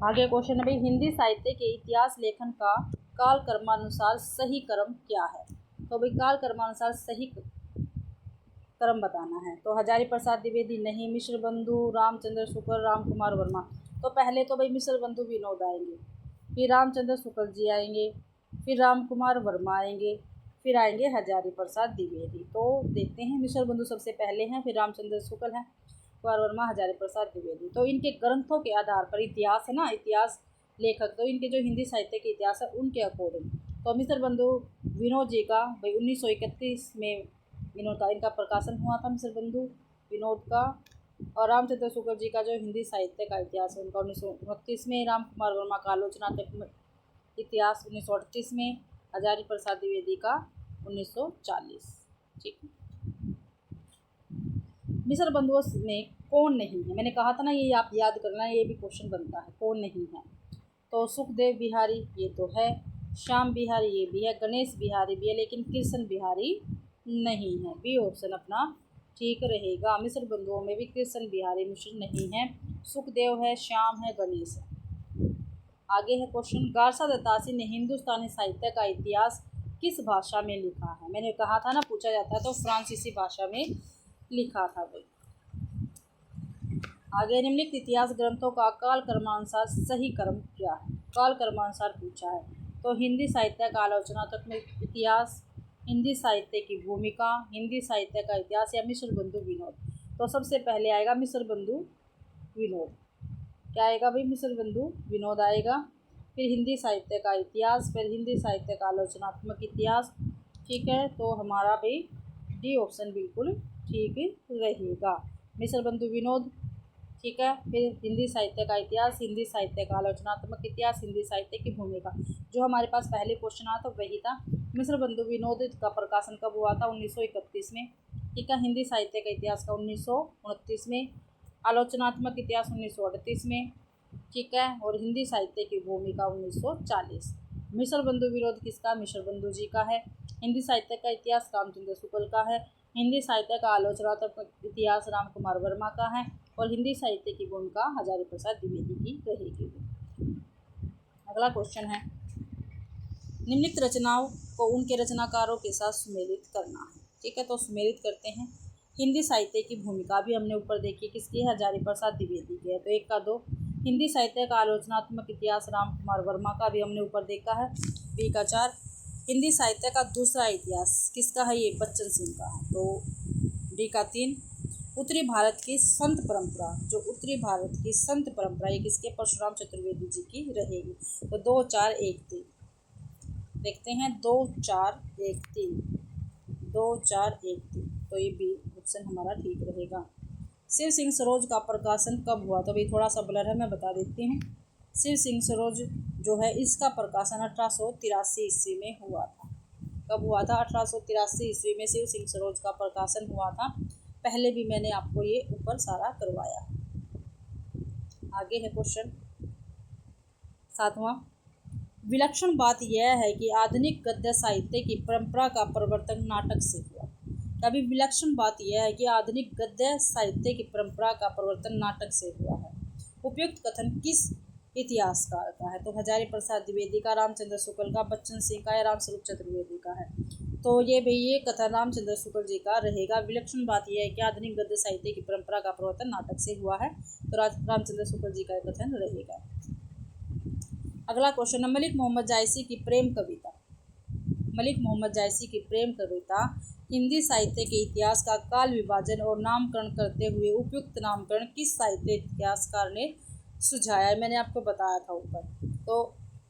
आगे क्वेश्चन है भाई, हिंदी साहित्य के इतिहास लेखन का काल क्रमानुसार सही क्रम क्या है। तो भाई काल क्रमानुसार सही क्रम बताना है। तो हजारी प्रसाद द्विवेदी नहीं, मिश्र बंधु, रामचंद्र शुक्ल, राम कुमार वर्मा। तो पहले तो भाई मिश्र बंधु विनोद आएंगे, फिर रामचंद्र शुक्ल जी आएंगे, फिर राम कुमार वर्मा आएंगे, फिर आएंगे हजारी प्रसाद द्विवेदी। तो देखते हैं, मिश्र बंधु सबसे पहले हैं, फिर रामचंद्र शुक्ल हैं, कुमार वर्मा, हजारी प्रसाद द्विवेदी। तो इनके ग्रंथों के आधार पर, इतिहास है ना, इतिहास लेखक, तो इनके जो हिंदी साहित्य के इतिहास है उनके अकॉर्डिंग। तो मिश्र बंधु विनोद जी का भाई 1931 में इनका प्रकाशन हुआ था, मिश्र बंधु विनोद का। और रामचंद्र शुक्ल जी का जो हिंदी साहित्य का इतिहास है उनका 1929 में, राम कुमार वर्मा का आलोचनात्मक इतिहास 1938 में, हजारी प्रसाद द्विवेदी का 1940, ठीक है। मिश्र बंधुओं में कौन नहीं है, मैंने कहा था ना ये आप याद करना, ये भी क्वेश्चन बनता है, कौन नहीं है। तो सुखदेव बिहारी ये तो है, श्याम बिहारी ये भी है, गणेश बिहारी भी है, लेकिन कृष्ण बिहारी नहीं है। बी ऑप्शन अपना ठीक रहेगा। मिश्र बंधुओं में भी कृष्ण बिहारी मिश्र नहीं है, सुखदेव है, श्याम है, गणेश है। आगे है क्वेश्चन, गारसा दत्तासी ने हिंदुस्तानी साहित्य का इतिहास किस भाषा में लिखा है। मैंने कहा था ना पूछा जाता है, तो फ्रांसीसी भाषा में लिखा था भाई। आगे निम्नलिखित इतिहास ग्रंथों का काल क्रमानुसार सही क्रम क्या है। काल क्रमानुसार पूछा है, तो हिंदी साहित्य का आलोचनात्मक इतिहास, हिंदी साहित्य की भूमिका, हिंदी साहित्य का इतिहास, या मिश्र बंधु विनोद। तो सबसे पहले आएगा मिश्र बंधु विनोद। क्या आएगा भाई, मिश्र बंधु विनोद आएगा। फिर हिंदी साहित्य का इतिहास, फिर हिंदी साहित्य का आलोचनात्मक इतिहास, ठीक है। तो हमारा भाई डी ऑप्शन बिल्कुल ठीक रहेगा, मिश्र बंधु विनोद, ठीक है। फिर हिंदी साहित्य का इतिहास, हिंदी साहित्य का आलोचनात्मक इतिहास, हिंदी साहित्य की भूमिका। जो हमारे पास पहले क्वेश्चन आया था वही था। मिश्र बंधु विनोद का प्रकाशन कब हुआ था, 1931 में, ठीक है। हिंदी साहित्य का इतिहास का 1929 में, आलोचनात्मक इतिहास 1938 में, ठीक है। और हिंदी साहित्य की भूमिका 1940। मिश्र बंधु विनोद किसका, मिश्र बंधु जी का है। हिंदी साहित्य का इतिहास रामचंद्र शुक्ल का है। हिंदी साहित्य का आलोचनात्मक इतिहास राम कुमार वर्मा का है। और हिंदी साहित्य की भूमिका हजारी प्रसाद द्विवेदी की रहेगी। अगला क्वेश्चन है, निम्नलिखित रचनाओं को उनके रचनाकारों के साथ सुमेलित करना है, ठीक है। तो सुमेलित करते हैं। हिंदी साहित्य की भूमिका भी हमने ऊपर देखी किसकी है, हजारी प्रसाद द्विवेदी की है, तो 1 का 2। हिंदी साहित्य का आलोचनात्मक इतिहास राम कुमार वर्मा का भी हमने ऊपर देखा है, बी का 4। हिंदी साहित्य का दूसरा इतिहास किसका है, ये बच्चन सिंह का है, तो डी का 3। उत्तरी भारत की संत परंपरा, जो उत्तरी भारत की संत परंपरा ये किसके, परशुराम चतुर्वेदी जी की रहेगी, तो 2, 4, 1, 3 देखते हैं, 2, 4, 1, 3, 2, 4, 1, 3, तो ये बी ऑप्शन हमारा ठीक रहेगा। शिव सिंह सरोज का प्रकाशन कब हुआ, तो भाई थोड़ा सा ब्लर है, मैं बता देती हूँ। शिव सिंह सरोज जो है इसका प्रकाशन 1883 ईस्वी में हुआ था। कब हुआ था, 1883 ईस्वी में शिव सिंह सरोज का प्रकाशन हुआ था। पहले भी मैंने आपको ये ऊपर सारा करवाया। आगे है क्वेश्चन 7वां, विलक्षण बात यह है कि आधुनिक गद्य साहित्य की परंपरा का प्रवर्तन नाटक से हुआ। तभी विलक्षण बात यह है कि आधुनिक गद्य साहित्य की परंपरा का प्रवर्तन नाटक से हुआ है। उपयुक्त कथन किस इतिहासकार का है, तो हजारी प्रसाद द्विवेदी का, रामचंद्र शुक्ल का, बच्चन सिंह का, या रामस्वरूप चतुर्वेदी का है। तो ये भाई ये कथन रामचंद्र शुक्ल जी का रहेगा। विलक्षण बात यह है कि आधुनिक गद्य साहित्य की परंपरा का प्रवर्तन नाटक से हुआ है, तो रामचंद्र शुक्ल जी का कथन रहेगा। अगला क्वेश्चन है, मलिक मोहम्मद जायसी की प्रेम कविता। मलिक मोहम्मद जायसी की प्रेम कविता हिंदी साहित्य के इतिहास का काल विभाजन और नामकरण करते हुए उपयुक्त नामकरण किस साहित्य इतिहासकार ने सुझाया, मैंने आपको बताया था ऊपर। तो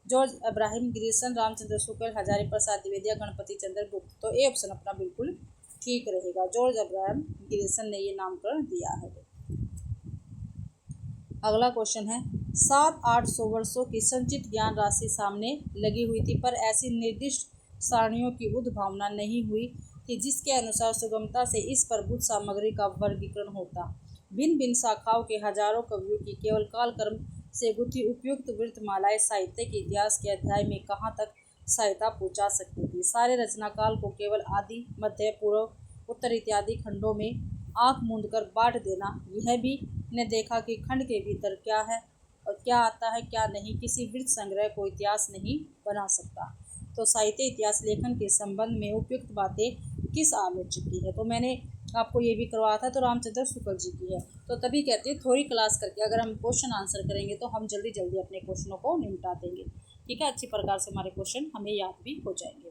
जॉर्ज अब्राहम ग्रिसन, रामचंद्र शुक्ल, हजारी प्रसाद द्विवेदी, गणपति चंद्र गुप्त। तो ए ऑप्शन अपना बिल्कुल ठीक रहेगा, जॉर्ज अब्राहम ग्रिसन ने ये नामकरण दिया है। अगला क्वेश्चन है, 700-800 वर्षों की संचित ज्ञान राशि सामने लगी हुई थी, पर ऐसी निर्दिष्ट सारणियों की उद्भावना नहीं हुई थी जिसके अनुसार सुगमता से इस प्रभुत सामग्री का वर्गीकरण होता। भिन्न भिन्न शाखाओं के हजारों कवियों की केवल कालक्रम से गुथी उपयुक्त वृत्तमालाएं साहित्य के इतिहास के अध्याय में कहाँ तक सहायता पहुँचा सकती थी। सारे रचना काल को केवल आदि, मध्य, पूर्व, उत्तर इत्यादि खंडों में आंख मूंद कर बांट देना, यह भी ने देखा कि खंड के भीतर क्या है और क्या आता है क्या नहीं, किसी वृत्त संग्रह को इतिहास नहीं बना सकता। तो साहित्य इतिहास लेखन के संबंध में उपयुक्त बातें किस आलोचक की है, तो मैंने आपको ये भी करवाया था, तो रामचंद्र शुक्ल जी की है। तो तभी कहते हैं थोड़ी क्लास करके अगर हम क्वेश्चन आंसर करेंगे तो हम जल्दी जल्दी अपने क्वेश्चनों को निपटा देंगे। ठीक है, अच्छी प्रकार से हमारे क्वेश्चन हमें याद भी हो जाएंगे।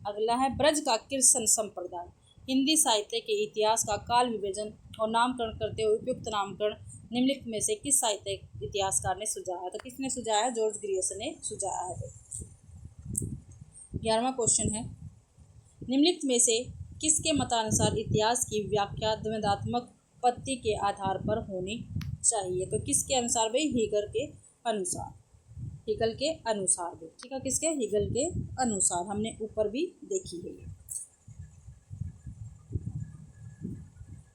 अगला है ब्रज का कीर्तन संप्रदाय। हिंदी साहित्य के इतिहास का काल विभाजन और नामकरण करते हुए उपयुक्त नामकरण निम्नलिखित में से किस साहित्य इतिहासकार ने सुझाया है, तो किसने सुझाया है? जॉर्ज ग्रियर्सन ने सुझाया है। 11वां क्वेश्चन है, निम्नलिखित में से किसके मतानुसार इतिहास की व्याख्या द्वंद्वात्मक पत्ति के आधार पर होनी चाहिए, तो किसके अनुसार भाई? हीगल के अनुसार। हीगल के अनुसार भी, ठीक है, किसके? हीगल के अनुसार, हमने ऊपर भी देखी है।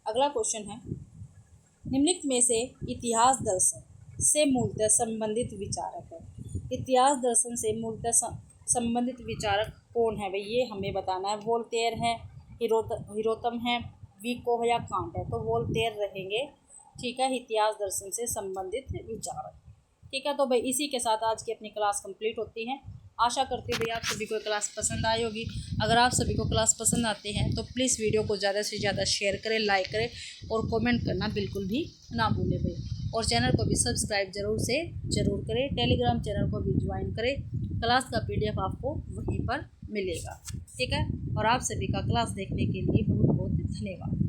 अगला क्वेश्चन है, निम्नलिखित में से इतिहास दर्शन से मूलतः संबंधित विचारक है। इतिहास दर्शन से मूलतः संबंधित विचारक कौन है भाई? ये हमें बताना है। वोल्टेयर है, हीरोतम है, विको है या कांट है, तो वोल्टेयर रहेंगे। ठीक है, इतिहास दर्शन से संबंधित विचारक। ठीक है, तो भाई इसी के साथ आज की अपनी क्लास कंप्लीट होती है। आशा करती हूँ भाई आप सभी को क्लास पसंद आई होगी। अगर आप सभी को क्लास पसंद आती है तो प्लीज़ वीडियो को ज़्यादा से ज़्यादा शेयर करें, लाइक करें और कमेंट करना बिल्कुल भी ना भूलें भाई। और चैनल को भी सब्सक्राइब ज़रूर करें। टेलीग्राम चैनल को भी ज्वाइन करें। क्लास का PDF आपको वहीं पर मिलेगा। ठीक है, और आप सभी का क्लास देखने के लिए बहुत बहुत धन्यवाद।